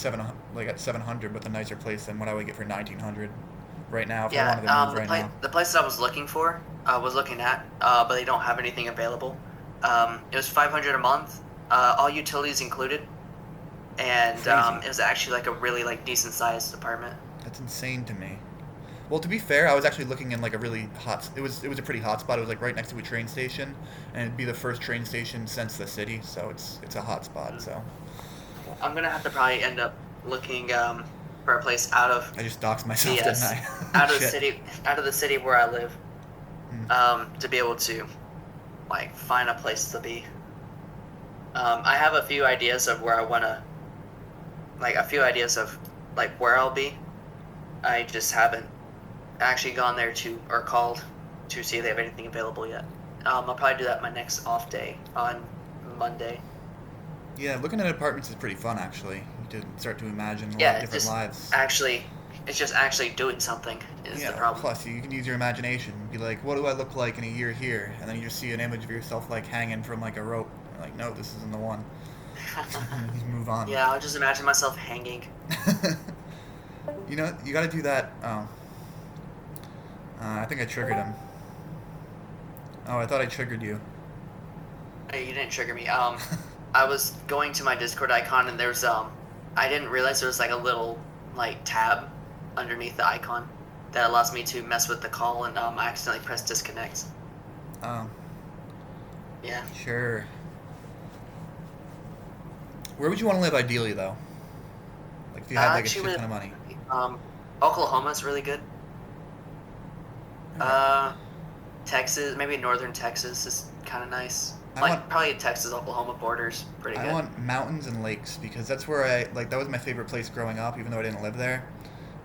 like at 700 with a nicer place than what I would get for 1900 right now if I Yeah, wanted to move right now. the place that I was looking for, was looking at, but they don't have anything available. It was 500 a month, all utilities included, and Crazy. it was actually like a really like decent sized apartment. That's insane to me. Well, to be fair, I was actually looking in like a really hot. It was a pretty hot spot. It was like right next to a train station, and it'd be the first train station since the city, so it's a hot spot. So I'm gonna have to probably end up looking for a place I just doxed myself, the didn't uh, I? out of the Shit. city, out of the city where I live, Hmm. to be able to like find a place to be. I have a few ideas of where I wanna, like a few ideas of like where I'll be. I just haven't actually gone there to or called to see if they have anything available yet. I'll probably do that my next off day on Monday. Yeah, looking at apartments is pretty fun actually. You can start to imagine a lot Yeah, of different lives. it's just actually doing something is the Yeah, problem. plus you can use your imagination. Be like, what do I look like in a year here? And then you just see an image of yourself like hanging from like a rope. You're like, no, this isn't the one. You move on. Yeah, I'll just imagine myself hanging. You know, you got to do that. Oh, I think I triggered him. Oh, I thought I triggered you. Hey, you didn't trigger me. I was going to my Discord icon and there's I didn't realize there was like a little like tab underneath the icon that allows me to mess with the call and I accidentally pressed disconnect. Oh, Yeah. sure. Where would you want to live ideally, though? Like if you had like a shit Actually, ton of money. um, Oklahoma's really good. Alright. Texas, maybe northern Texas is kind of nice. I Like want probably Texas Oklahoma borders pretty I good. want mountains and lakes because that's where I like that was my favorite place growing up, even though I didn't live there.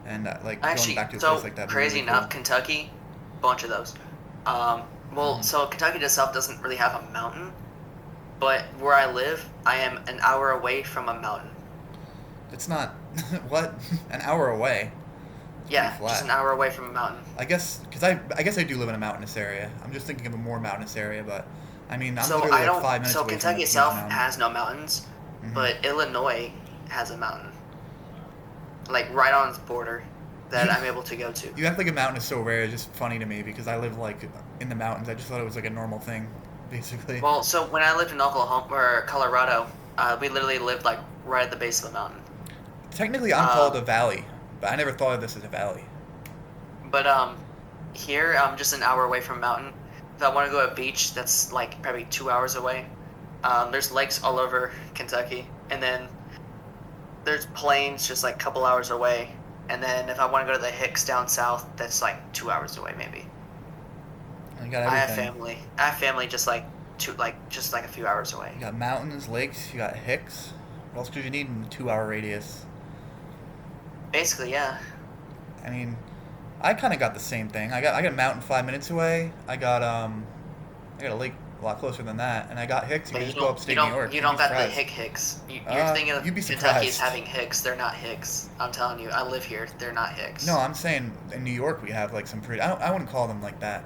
And like going Actually, back to a so place like that would be crazy really enough, cool. Kentucky, bunch of those. Well, Mhm. so Kentucky itself doesn't really have a mountain, but where I live, I am an hour away from a mountain. It's not what an hour away. It's pretty Yeah, just flat. an hour away from a mountain. I guess because I guess I do live in a mountainous area. I'm just thinking of a more mountainous area, but I mean I'm So literally I like don't. 5 minutes So away from a Kentucky huge itself mountain. has no mountains, Hmm. but Illinois has a mountain, like right on its border, that I'm able to go to. You act like a mountain is so rare. It's just funny to me because I live like in the mountains. I just thought it was like a normal thing, basically. Well, so when I lived in Oklahoma or Colorado, we literally lived like right at the base of a mountain. Technically, I'm called a valley, but I never thought of this as a valley. But here I'm just an hour away from a mountain. If I want to go to a beach, that's like probably 2 hours away. There's lakes all over Kentucky, and then there's plains just like a couple hours away. And then if I want to go to the Hicks down south, that's like 2 hours away maybe. You got I have everything. family. I have family just like just like a few hours away. You got mountains, lakes. You got Hicks. What else could you need in a 2-hour radius? Basically, yeah. I mean, I kind of got the same thing. I got a mountain 5 minutes away. I got a lake a lot closer than that, and I got Hicks. You But can you just go don't upstate you New don't York. you You'd don't be got the surprised. Hicks. You're thinking of You'd be Kentucky as surprised. having Hicks. They're not Hicks. I'm telling you, I live here. They're not Hicks. No, I'm saying in New York we have like some pretty. I wouldn't call them like that.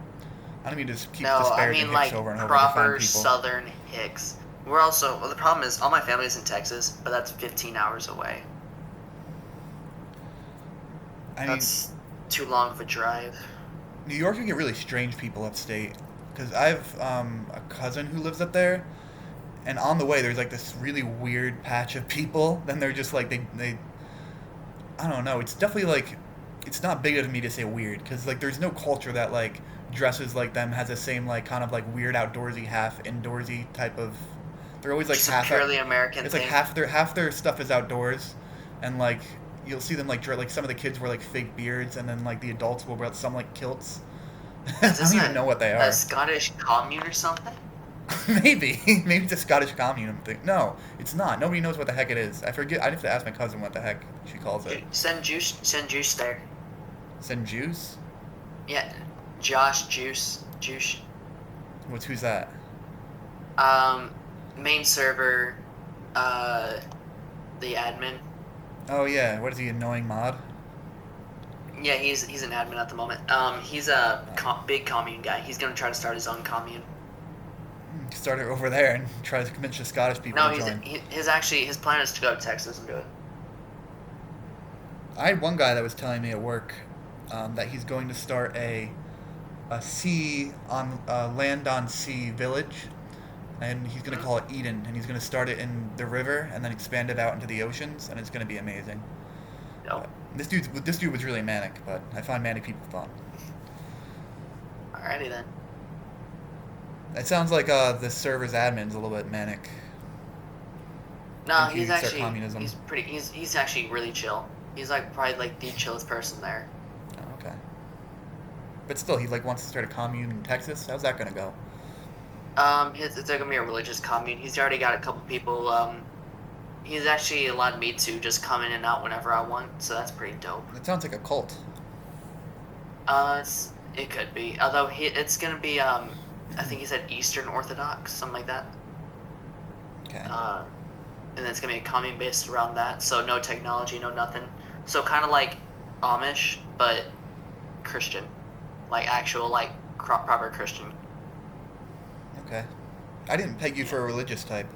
I don't mean to just keep No, I disparaging mean Hicks like over and over to find proper people. Southern Hicks. We're also well. The problem is all my family's in Texas, but that's 15 hours away. I mean, That's too long of a drive. New York, you get really strange people upstate. Because I have a cousin who lives up there, and on the way there's like this really weird patch of people. Then they're just like they I don't know. It's definitely like it's not big of me to say weird because like there's no culture that like dresses like them, has the same like kind of like weird outdoorsy half indoorsy type of. They're always like Just a half. purely American It's thing. like half their stuff is outdoors, and like you'll see them like some of the kids wear like fake beards, and then like the adults will wear some like kilts. I Is this don't even know what they are. a Scottish commune or something? Maybe it's a Scottish commune thing. No, it's not. Nobody knows what the heck it is. I forget. I'd have to ask my cousin what the heck she calls it. Send juice there. Send juice? Yeah, Josh Juice. Who's that? Main server, the admin. Oh yeah, what is he, annoying mod? Yeah, he's an admin at the moment. He's a big commune guy. He's gonna try to start his own commune. Start it over there and try to convince the Scottish people No, to join. his plan is to go to Texas and do it. I had one guy that was telling me at work that he's going to start a land on sea village, and he's going to call it Eden, and he's going to start it in the river and then expand it out into the oceans, and it's going to be amazing. Nope. This dude was really manic, but I find manic people fun. Alrighty then. It sounds like the server's admin's a little bit manic. No, Think he he's would start actually communism. he's actually really chill. He's like probably like the chillest person there. Oh, okay. But still, he like wants to start a commune in Texas. How's that gonna go? It's gonna be a religious commune. He's already got a couple people. He's actually allowed me to just come in and out whenever I want, so that's pretty dope. It sounds like a cult. It could be. Although it's gonna be I think he said Eastern Orthodox, something like that. Okay. And then it's gonna be a commune based around that. So no technology, no nothing. So kind of like Amish, but Christian, like actual like proper Christian. Okay. I didn't peg you for a religious type.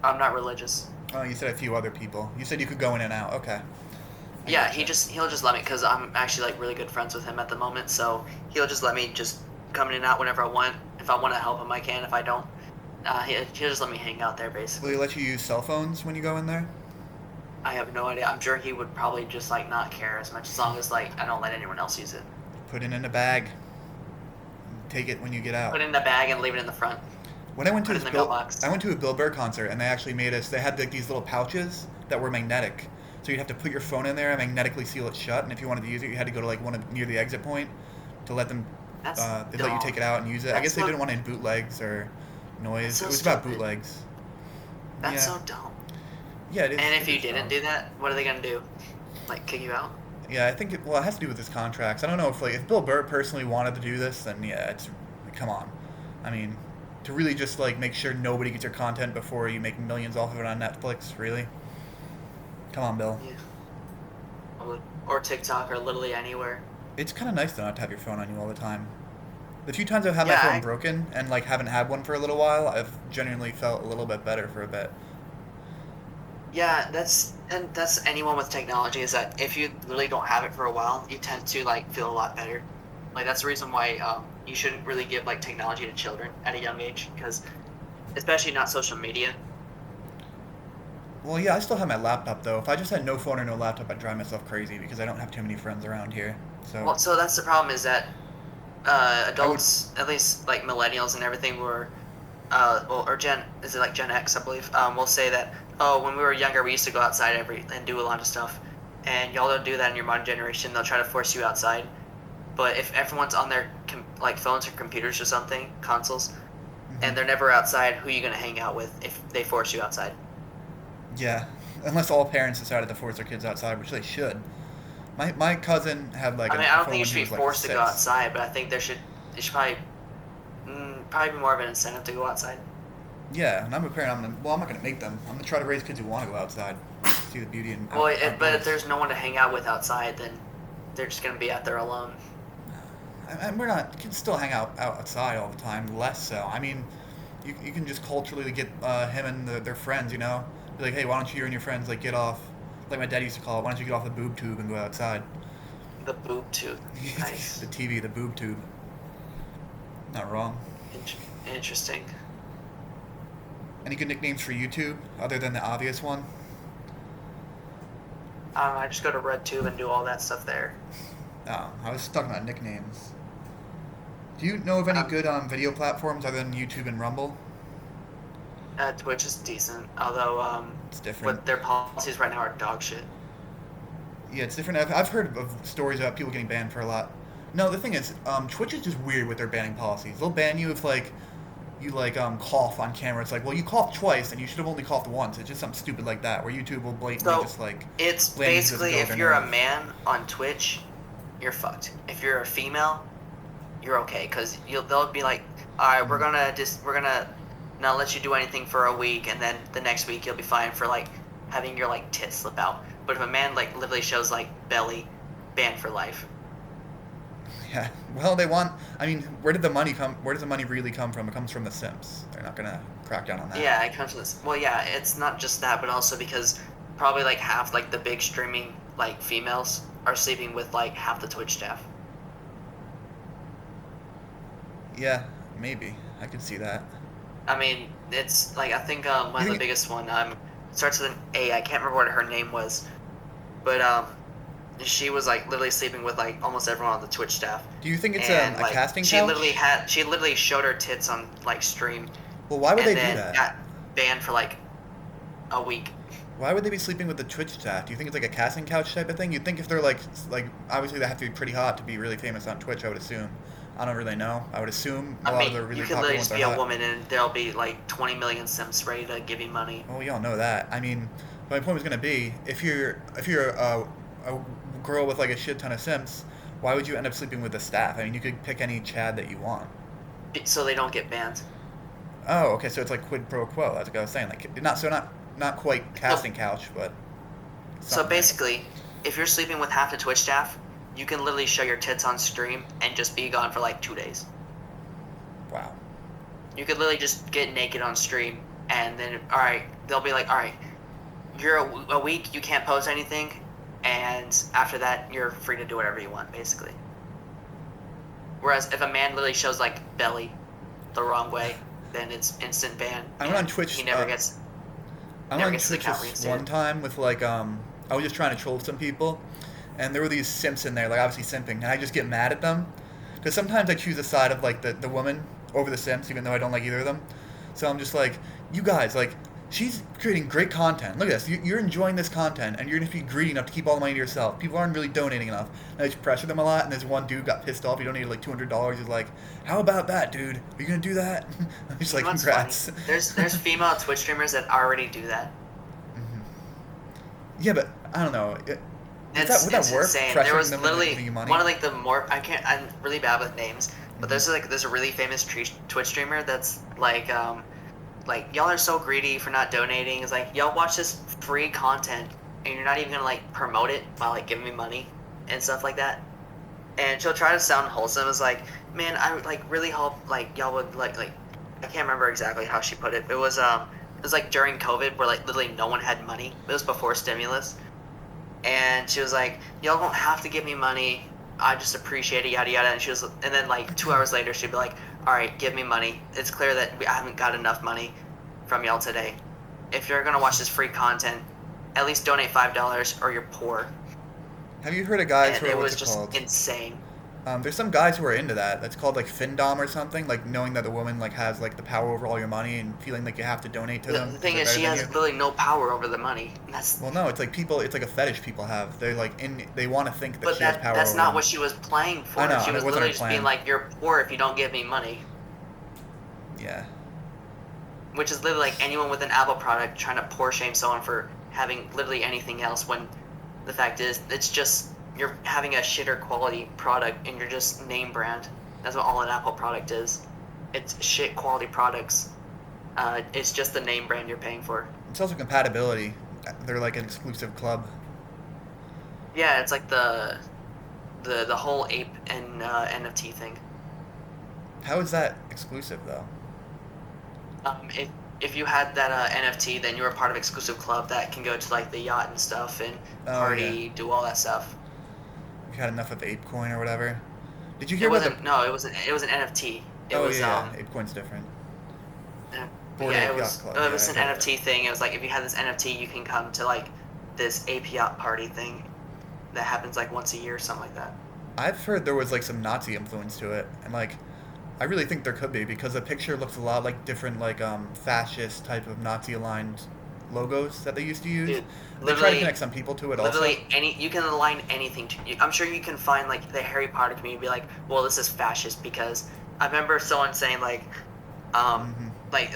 I'm not religious. Oh, you said a few other people. You said you could go in and out. Okay. Yeah, gotcha. he'll just let me because I'm actually like really good friends with him at the moment. So he'll just let me just come in and out whenever I want. If I want to help him, I can. If I don't, he'll just let me hang out there basically. Will he let you use cell phones when you go in there? I have no idea. I'm sure he would probably just like not care as long as like I don't let anyone else use it. Put it in a bag. Take it when you get out. Put it in the bag and leave it in the front. When I went to Put it this in the mailbox. I went to a Bill Burr concert, and they actually made us. They had like these little pouches that were magnetic, so you'd have to put your phone in there and magnetically seal it shut. And if you wanted to use it, you had to go to like near the exit point to let them. That's They let you take it out and use it. I That's guess they so- didn't want any bootlegs or noise. so It was about stupid. bootlegs. That's Yeah. so dumb. Yeah, it is. And if it you is didn't dumb. do that, what are they gonna do? Like kick you out? Yeah, I think it has to do with his contracts. I don't know if Bill Burr personally wanted to do this, then yeah, it's come on. I mean, to really just like make sure nobody gets your content before you make millions off of it on Netflix, really? Come on, Bill. Yeah. Or TikTok or literally anywhere. It's kind of nice though not to have your phone on you all the time. The few times I've had my Yeah, phone I- broken and like haven't had one for a little while, I've genuinely felt a little bit better for a bit. Yeah, that's anyone with technology is that if you really don't have it for a while, you tend to like feel a lot better. Like that's the reason why you shouldn't really give like technology to children at a young age because, especially not social media. Well, yeah, I still have my laptop though. If I just had no phone or no laptop, I'd drive myself crazy because I don't have too many friends around here. So Well, so that's the problem is that adults, at least like millennials and everything, were, or Gen X, I believe, will say that, oh, when we were younger, we used to go outside and do a lot of stuff, and y'all don't do that in your modern generation. They'll try to force you outside, but if everyone's on their like phones or computers or something, consoles, and they're never outside, who are you gonna hang out with if they force you outside? yeah, unless all parents decided to force their kids outside, which they should. My cousin had like. I mean, I don't phone think you when should he be was, like, forced to go 6. outside, but I think there should probably be more of an incentive to go outside. Yeah, and I'm a parent. I'm not gonna make them. I'm gonna try to raise kids who want to go outside, see the beauty in. Well, but if outdoors. there's no one to hang out with outside, then they're just gonna be out there alone. And we're not. Kids still hang out outside all the time. Less so. I mean, you can just culturally get him and their friends. You know, be like, hey, why don't you and your friends like get off? Like my dad used to call it. Why don't you get off the boob tube and go outside? The boob tube. Nice. The TV, the boob tube. Not wrong. Interesting. Any good nicknames for YouTube other than the obvious one? I just go to RedTube and do all that stuff there. Oh, I was talking about nicknames. Do you know of any good video platforms other than YouTube and Rumble? Twitch is decent, although It's different. what their policies right now are dog shit. Yeah, it's different. I've heard of stories about people getting banned for a lot. No, the thing is, Twitch is just weird with their banning policies. They'll ban you if you cough on camera. It's like, well, you coughed twice and you should have only coughed once. It's just something stupid like that. Where YouTube will blatantly So just like. it's blatantly just basically go if over you're a nerve. man on Twitch, you're fucked. If you're a female, you're okay because they'll be like, all right, we're gonna not let you do anything for a week, and then the next week you'll be fine for like having your like tits slip out. But if a man like literally shows like belly, banned for life. Yeah. Well, they want. I mean, where did the money come? Where does the money really come from? It comes from The Sims. They're not gonna crack down on that. Yeah, it comes from this. Well, yeah, it's not just that, but also because probably like half like the big streaming like females are sleeping with like half the Twitch staff. Yeah, maybe. I could see that. I mean, it's like I think one of the think- biggest one starts with an A. I can't remember what her name was, but she was like literally sleeping with like almost everyone on the Twitch staff. Do you think it's And, a like, casting she couch? literally showed her tits on like stream, Well, why would and they do then that? got banned for like a week. Why would they be sleeping with the Twitch staff? Do you think it's like a casting couch type of thing? You'd think if they're like obviously they have to be pretty hot to be really famous on Twitch. I would assume. I don't really know. I would assume a I lot mean, of the really you could popular literally ones just are be a hot. woman and there'll be like 20 million Sims ready to give you money. Well, we all know that. I mean, my point was gonna be if you're a girl with like a shit ton of Sims, why would you end up sleeping with the staff? I mean, you could pick any Chad that you want. So they don't get banned. Oh, okay. So it's like quid pro quo. That's what I was saying. Like not quite casting couch, but. So something. basically, if you're sleeping with half the Twitch staff, you can literally show your tits on stream and just be gone for like 2 days. Wow. You could literally just get naked on stream, and then they'll be like, all right, you're a week, you can't post anything, and after that, you're free to do whatever you want, basically. Whereas if a man literally shows like belly the wrong way, then it's instant ban. I went on and Twitch, He never gets. I Never went on gets the Twitch account this reinstated. one time with I was just trying to troll some people, and there were these simps in there, like obviously simping, and I just get mad at them, because sometimes I choose the side of like the woman over the simps, even though I don't like either of them. So I'm just like, you guys, like, she's creating great content. Look at this, you're enjoying this content, and you're gonna be greedy enough to keep all the money to yourself. People aren't really donating enough. And I just pressure them a lot, and this one dude got pissed off. He donated like $200. He's like, how about that, dude? Are you gonna do that? I'm just like, You know what's congrats. funny? There's female Twitch streamers that already do that. Yeah, but I don't know. Would It's that work? insane. Pressuring There was them into literally giving you money? one of like the more I'm really bad with names, but there's a really famous Twitch streamer that's like y'all are so greedy for not donating. It's like y'all watch this free content and you're not even gonna like promote it by like giving me money and stuff like that. And she'll try to sound wholesome. It's like, man, I would like really hope like y'all would like I can't remember exactly how she put it. It was like during COVID where like literally no one had money. It was before stimulus. And she was like, y'all don't have to give me money. I just appreciate it, yada yada. And then like 2 hours later, she'd be like, all right, give me money. It's clear that I haven't got enough money from y'all today. If you're gonna watch this free content, at least donate $5 or you're poor. Have you heard of guys And who are it what's was it just called? insane. There's some guys who are into that. That's called like Findom or something. Like knowing that the woman like has like the power over all your money and feeling like you have to donate to The them. thing 'cause is, they're she better has than you. really no power over the money. That's Well, no, it's like people. It's like a fetish people have. They're like they want to think that but she has power. that's over not them. what she was playing for. I know, She it was wasn't her literally just being plan. like, you're poor if you don't give me money. Yeah. Which is literally like anyone with an Apple product trying to poor shame someone for having literally anything else when the fact is it's just you're having a shitter quality product and you're just name brand. That's what all an Apple product is. It's shit quality products. It's just the name brand you're paying for. It's also compatibility. They're like an exclusive club. Yeah, it's like the whole ape and NFT thing. How is that exclusive though? If you had that NFT, then you were part of exclusive club that can go to like the yacht and stuff and Oh, party, do all that stuff. You had enough of ApeCoin or whatever. Did you It hear about wasn't. No, it was an NFT. It Oh was yeah, ApeCoin's different. Bored Yeah, Ape Yacht Club. it Yeah, was I an heard NFT thing. It was like if you had this NFT, you can come to like this ape yacht party thing that happens like once a year or something like that. I've heard there was like some Nazi influence to it, and like I really think there could be because the picture looks a lot like different like fascist type of Nazi aligned logos that they used to use. Dude, They try to literally, connect some people to it also. literally any you can align anything to. I'm sure you can find like the Harry Potter community be like, well, this is fascist because I remember someone saying Hmm. like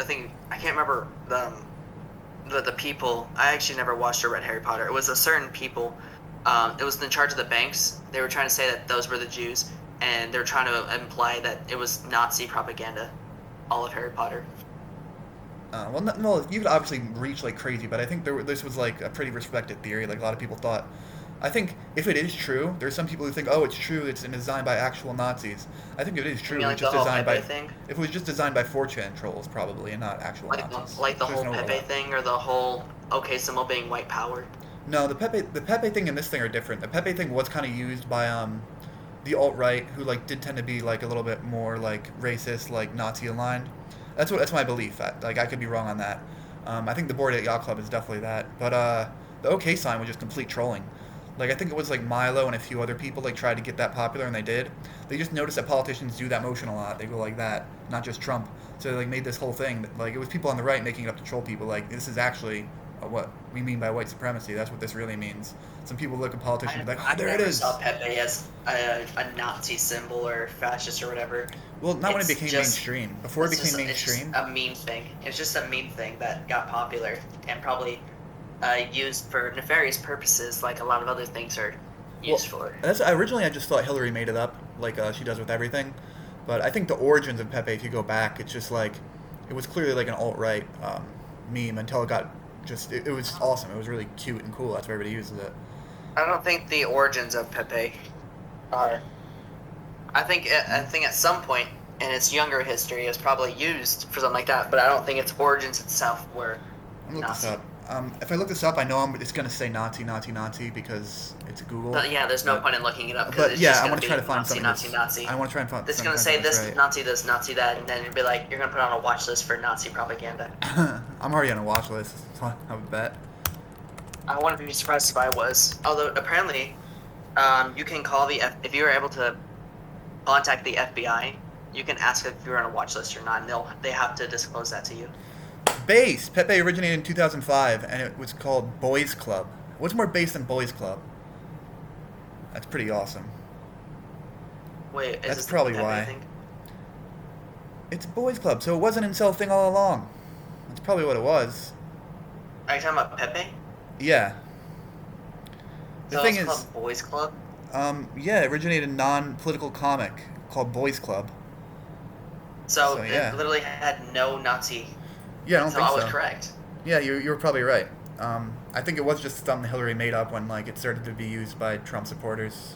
I think I can't remember the people. I actually never watched or read Harry Potter. It was a certain people. It was in charge of the banks. They were trying to say that those were the Jews, and they were trying to imply that it was Nazi propaganda. All of Harry Potter. Well, no, you could obviously reach like crazy, but I think this was like a pretty respected theory. Like a lot of people thought. I think if it is true, there's some people who think, oh, it's true, it's designed by actual Nazis. I think if it is You true, mean like it's the just whole designed Pepe by. thing? If it was just designed by 4chan trolls, probably, and not actual Nazis. Like the There's whole no Pepe overlap. thing, or the whole OK symbol being white power. No, the Pepe thing and this thing are different. The Pepe thing was kind of used by the alt right, who like did tend to be like a little bit more like racist, like Nazi aligned. That's my belief. Like I could be wrong on that. I think the Bored Ape Yacht Club is definitely that. But the OK sign was just complete trolling. Like I think it was like Milo and a few other people like tried to get that popular and they did. They just noticed that politicians do that motion a lot. They go like that, not just Trump. So they like made this whole thing that, like it was people on the right making it up to troll people. Like this is actually what we mean by white supremacy. That's what this really means. Some people look at politicians and be like, oh, I there it never is. saw Pepe as a Nazi symbol or fascist or whatever. Well, not when it It's became just- mainstream. Before it It's became just- it's mainstream. just a meme thing. It's just a meme thing that got popular and probably used for nefarious purposes, like a lot of other things are used for. That's originally I just thought Hillary made it up, like she does with everything. But I think the origins of Pepe, if you go back, it's just like it was clearly like an alt right meme until it got just it was awesome. It was really cute and cool. That's why everybody uses it. I don't think the origins of Pepe are. I think at some point in its younger history, it was probably used for something like that. But I don't think its origins itself were I'm gonna look this Nazi. up. If I look this up, I know it's gonna say Nazi, Nazi, Nazi because it's Google. But yeah, there's no But- point in looking it up because But it's yeah, just I going want to to try to be find Nazi, something. Nazi, that's- Nazi. I want to try and find. It's find going to say something this that's Nazi, that, and then it'd be like, you're going to put it on a watch list for Nazi propaganda. right. I'm already on a watch list. So I would bet. I wouldn't be surprised if I was. Although, apparently, you can call if you were able to contact the FBI, you can ask if you're on a watch list or not, and they have to disclose that to you. Base. Pepe originated in 2005, and it was called Boys Club. What's more base than Boys Club? That's pretty awesome. Wait, is That's this probably the Pepe why. thing? It's Boys Club, so it wasn't an incel thing all along. That's probably what it was. Are you talking about Pepe? Yeah. The So thing it's is, called Boys Club? yeah, it originated a non-political comic called Boys Club. So, So, yeah. it literally had no Nazi. Yeah, I don't So think I was so. correct. Yeah, you were probably right. I think it was just something Hillary made up when like it started to be used by Trump supporters.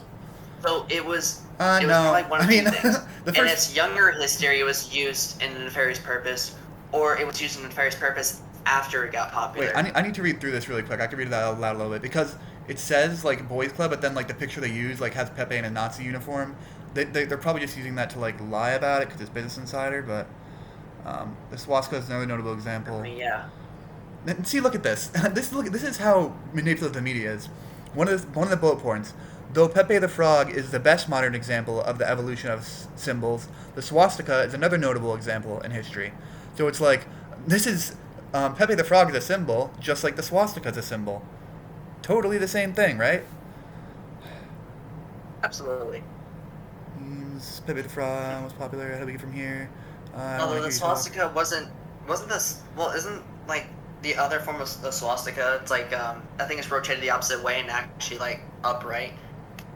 So it was. No. It was probably one of I mean, two things. the In first. its younger history, it was used in a nefarious purpose, or it was used in a nefarious purpose after it got popular. Wait, I need to read through this really quick. I can read it out loud a little bit because it says like Boys Club, but then like the picture they use like has Pepe in a Nazi uniform. They're probably just using that to like lie about it because it's Business Insider. But the swastika is another notable example. I mean, yeah. And see, look at this. This is how manipulative the media is. One of the bullet points. Though Pepe the Frog is the best modern example of the evolution of symbols, the swastika is another notable example in history. So it's like this is Pepe the Frog is a symbol, just like the swastika is a symbol. Totally the same thing, right? Absolutely. Pepe the Frog was popular. How do we get from here? I don't Although wanna the hear you talk. swastika wasn't this well isn't like the other form of the swastika, it's like I think it's rotated the opposite way and actually like upright.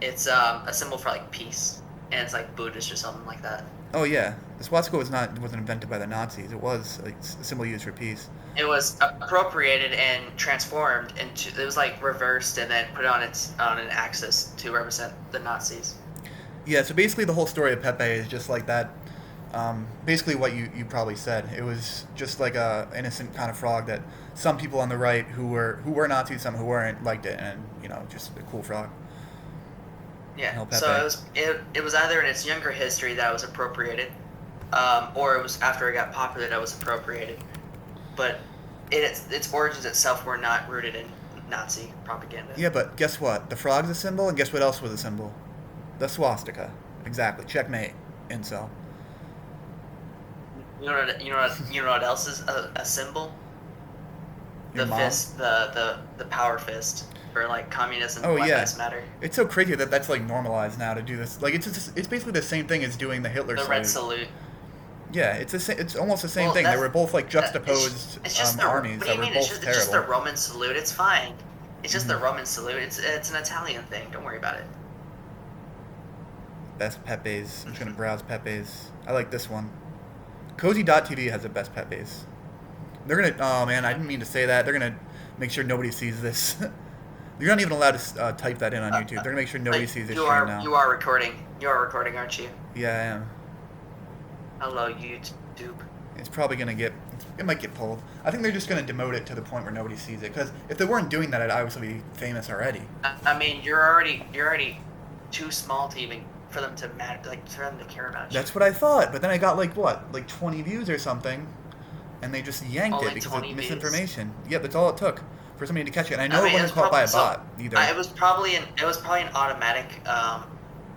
It's a symbol for like peace. And it's like Buddhist or something like that. Oh yeah, the swastika wasn't invented by the Nazis. It was like, a symbol used for peace. It was appropriated and transformed into it was like reversed and then put on an axis to represent the Nazis. Yeah, so basically the whole story of Pepe is just like that. Basically what you probably said. It was just like a innocent kind of frog that some people on the right who were Nazis, some who weren't, liked it, and just a cool frog. Yeah. El So Pepe. it was either in its younger history that was appropriated, or it was after it got popular that was appropriated. but its origins itself were not rooted in Nazi propaganda. Yeah, but guess what? The frog's a symbol, and guess what else was a symbol? The swastika. Exactly. Checkmate. Incel. You know what else is a symbol? Your The mom? fist, the power fist for like communism and Oh Black yeah. Lives Matter. It's so crazy that that's like normalized now to do this. Like it's basically the same thing as doing the Hitler The salute. red salute. Yeah, it's almost the same Well, thing. They that's- were both like It's juxtaposed just the armies what do that you were mean? both It's terrible. just the Roman salute. It's fine. It's just the Mhm. Roman salute. It's an Italian thing. Don't worry about it. Best Pepe's. I'm just gonna browse Pepe's. I like this one. Cozy.tv has the best Pepe's. They're gonna. Oh man, I didn't mean to say that. They're gonna make sure nobody sees this. You're not even allowed to type that in on YouTube. They're gonna make sure nobody Like, sees this you stream are now. you are recording. You are recording, aren't you? Yeah, I am. Hello, YouTube. It's probably gonna get. It might get pulled. I think they're just gonna demote it to the point where nobody sees it. Because if they weren't doing that, I'd obviously be famous already. I mean, you're already too small to even for them to matter, like for them to care about you. That's what I thought. But then I got like what, like 20 views or something, and they just yanked Only it because 20 of views? misinformation. Yep, that's all it took for somebody to catch it. And I know it it wasn't caught by a prob- bot either. it was probably an automatic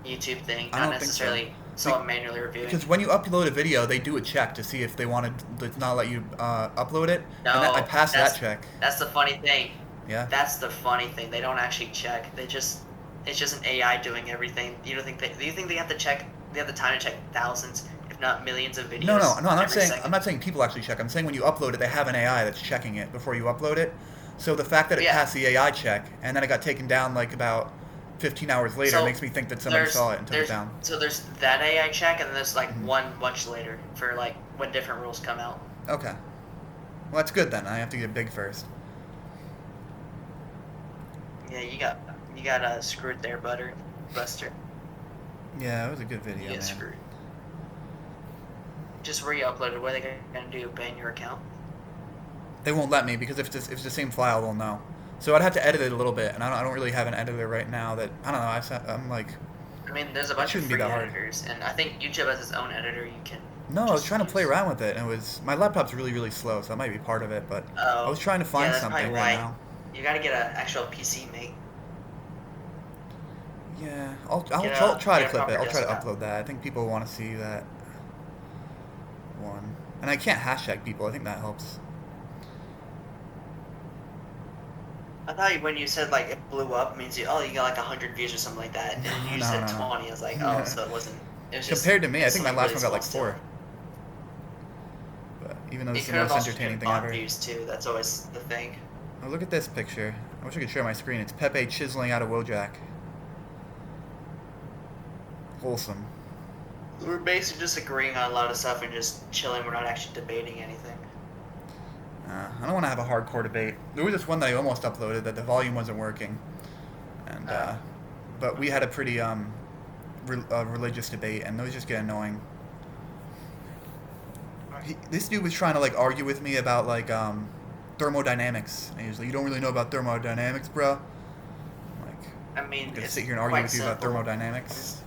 YouTube thing, I not don't think so. necessarily someone manually reviewing. Because when you upload a video, they do a check to see if they wanted to not let you upload it. No, and I passed that that's- check. That's the funny thing. Yeah. That's the funny thing. They don't actually check. It's just an AI doing everything. Do you think they have to check? They have the time to check thousands, if not millions of videos. No. I'm not every saying. second? I'm not saying people actually check. I'm saying when you upload it, they have an AI that's checking it before you upload it. So the fact that it Yeah. passed the AI check and then it got taken down like about 15 hours later So makes me think that somebody saw it and took it down. So there's that AI check, and then there's like Mhm. one much later for like when different rules come out. Okay. Well, that's good then. I have to get big first. Yeah, you got screwed there, Buster. Yeah, it was a good video, You get man. screwed. Just re-uploaded. What are they gonna do? Ban your account? They won't let me because if it's the same file, they'll know. So I'd have to edit it a little bit, and I don't really have an editor right now. That I don't know. I'm like, I mean, there's a bunch of shouldn't be free that hard. editors, and I think YouTube has its own editor. You can. no, I was just trying to play use. around with it, and it was my laptop's really slow, so that might be part of it. But Oh, I was trying to yeah, find that's something probably right why. now. You gotta get an actual PC, mate. Yeah, I'll Get try to a clip it. proper I'll try to desktop. upload that. I think people want to see that one, and I can't hashtag people. I think that helps. I thought when you said like it blew up means you got like 100 views or something like that, and you No, said no. 20. I was like, oh, so it wasn't. It was just Compared to me, I think my something last really one got like small 4. But even though It this is the could have most also entertaining been thing bot ever. views too. That's always the thing. Oh, look at this picture. I wish I could share my screen. It's Pepe chiseling out a Wojak. Wholesome. We're basically just agreeing on a lot of stuff and just chilling. We're not actually debating anything. I don't want to have a hardcore debate. There was this one that I almost uploaded that the volume wasn't working, and but we had a pretty religious debate, and those just get annoying. This dude was trying to like argue with me about like thermodynamics, and he was like, "You don't really know about thermodynamics, bro." I'm like, I mean, I'm gonna it's sit here and argue quite with you about simple. thermodynamics,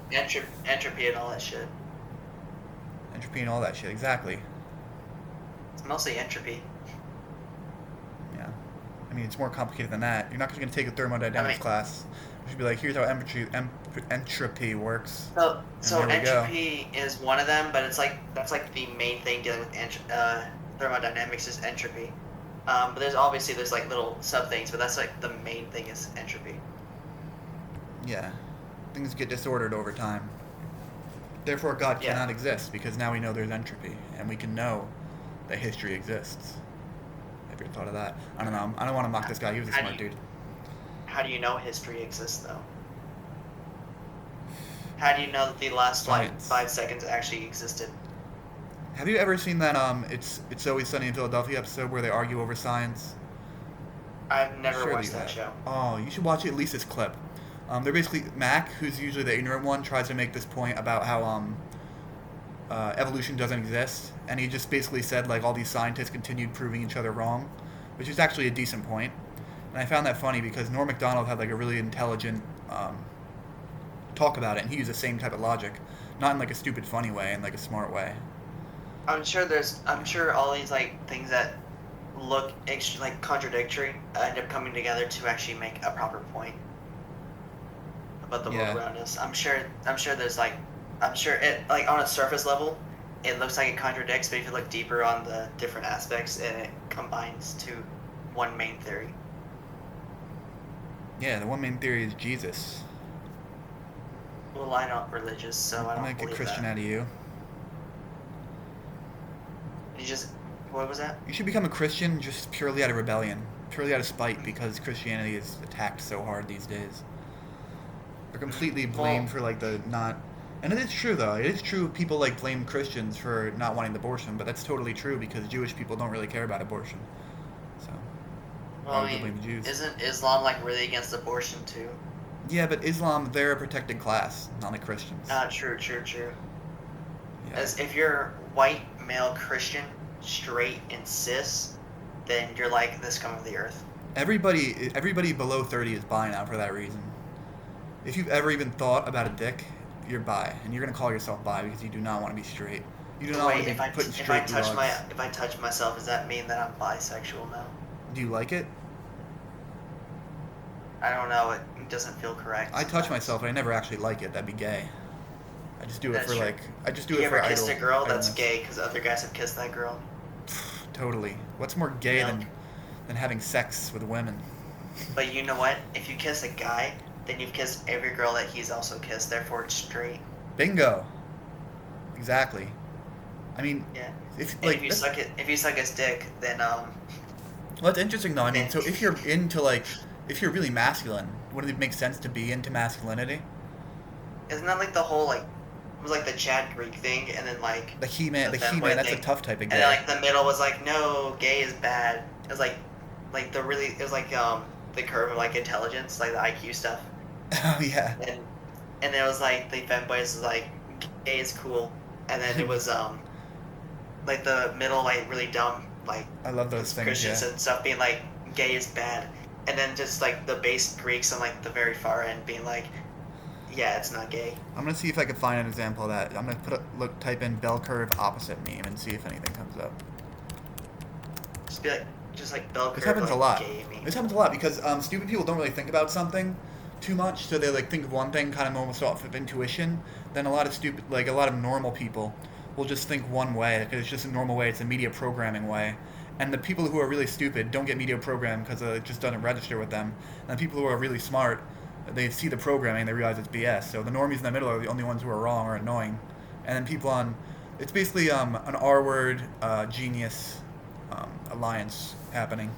Entropy and all that shit. entropy, and all that shit. Exactly. It's mostly entropy. Yeah. I mean, it's more complicated than that. You're not just gonna take a thermodynamics class. You should be like, here's how entropy works. So here we go. entropy is one of them, but that's like the main thing dealing with thermodynamics is entropy. But there's like little sub things, but that's like the main thing is entropy. Yeah. Things get disordered over time. Therefore, God Yeah. cannot exist because now we know there's entropy, and we can know that history exists. Have you ever thought of that? I don't know. I don't want to mock this guy. He was a How do smart you- dude. How do you know history exists though? How do you know that the last like Science. 5 seconds actually existed? Have you ever seen that It's Always Sunny in Philadelphia episode where they argue over science? I've never Surely watched you that have. show. Oh, you should watch at least this clip. They're basically Mac, who's usually the ignorant one, tries to make this point about how evolution doesn't exist, and he just basically said like all these scientists continued proving each other wrong, which is actually a decent point. And I found that funny because Norm Macdonald had like a really intelligent talk about it, and he used the same type of logic, not in like a stupid funny way, in like a smart way. I'm sure all these like things that look like contradictory end up coming together to actually make a proper point about the Yeah. world around us. I'm sure there's like, I'm sure it, like, on a surface level it looks like it contradicts, but if you look deeper on the different aspects, it combines to one main theory. Yeah, the one main theory is Jesus. Well, I'm not religious, so I I'm don't gonna get believe Christian that. out of you. You just, what was that? You should become a Christian just purely out of rebellion, purely out of spite, because Christianity is attacked so hard these days. They're completely blamed for like the not, and it is true though. It is true. People like blame Christians for not wanting the abortion, but that's totally true because Jewish people don't really care about abortion. So Well, why I would you mean, blame the Jews? isn't Islam like really against abortion too? Yeah, but Islam, they're a protected class, not like Christians. True. Yeah. As if you're white, male, Christian, straight, and cis, then you're like the scum of the earth. Everybody below 30 is bi now for that reason. If you've ever even thought about a dick, you're bi, and you're gonna call yourself bi because you do not want to be straight. You do not want Wait, to be put in if I straight touch gulags. if I touch myself, does that mean that I'm bisexual now? Do you like it? I don't know. It doesn't feel correct. I touch sometimes. myself, and I never actually like it. That'd be gay. I just do it That's for true. like. I just do You it for ever kissed a girl? That's idleness. gay because other guys have kissed that girl. Totally. What's more gay Yeah. than having sex with women? But you know what? If you kiss a guy, then you've kissed every girl that he's also kissed. Therefore, it's straight. Bingo. Exactly. I mean, Yeah. if And like if you suck his dick, then well, that's interesting though. I mean, so if you're into like, if you're really masculine, wouldn't it make sense to be into masculinity? isn't that like the whole like, it was like the Chad Greek thing, and then like The He-Man, the the femboy He-Man, that's a thing. tough type of And gay. then like the middle was like, no, gay is bad. It was like it was like the curve of like intelligence, like the IQ stuff. Oh yeah. And then it was like the femboys was like, gay is cool. And then it was like the middle, like really dumb, like I love those things. Christians Yeah. and stuff being like, gay is bad. And then just like the base Greeks on like the very far end being like, yeah, it's not gay. I'm gonna see if I can find an example of that. I'm gonna type in bell curve opposite meme and see if anything comes up. Just be like, just like bell curve. This happens like, a lot. Gay meme. This happens a lot because stupid people don't really think about something too much, so they like think of one thing kind of almost off of intuition. Then a lot of normal people will just think one way because it's just a normal way. It's a media programming way. And the people who are really stupid don't get media programmed because it just doesn't register with them. And the people who are really smart, they see the programming and they realize it's BS. So the normies in the middle are the only ones who are wrong or annoying. And then people on, it's basically an R-word genius alliance happening.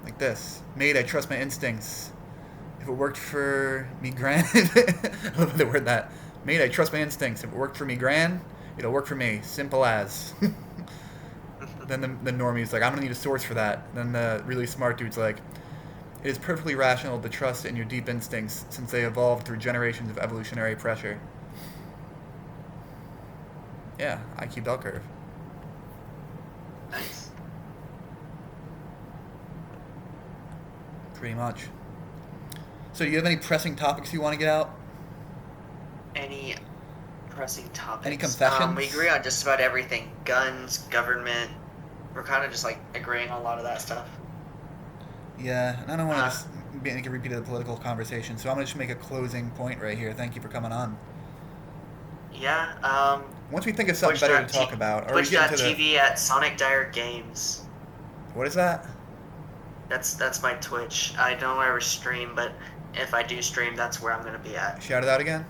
Like this. Mate, I trust my instincts. If it worked for me, gran. I love the word that. Mate, I trust my instincts. If it worked for me, gran, it'll work for me. Simple as. Then the normie's like, I'm gonna need a source for that. Then the really smart dude's like, it is perfectly rational to trust in your deep instincts since they evolved through generations of evolutionary pressure. Yeah, IQ bell curve. Nice. Pretty much. So do you have any pressing topics you want to get out? Any pressing topics? Any confessions? We agree on just about everything. Guns, government. We're kind of just like agreeing on a lot of that stuff. Yeah, and I don't want to just make a repeat of the political conversation, so I'm going to just make a closing point right here. Thank you for coming on. Yeah. Once we think of something better to talk about, or we get into the... Twitch.tv at Sonic Dire Games. What is that? That's my Twitch. I don't ever stream, but if I do stream, that's where I'm gonna be at. Shout it out again.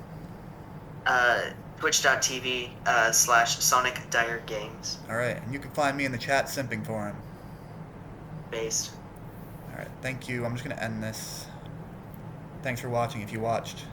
Twitch.tv / Sonic Dire Games. Alright, and you can find me in the chat simping for him. Based. Alright, thank you. I'm just going to end this. Thanks for watching if you watched.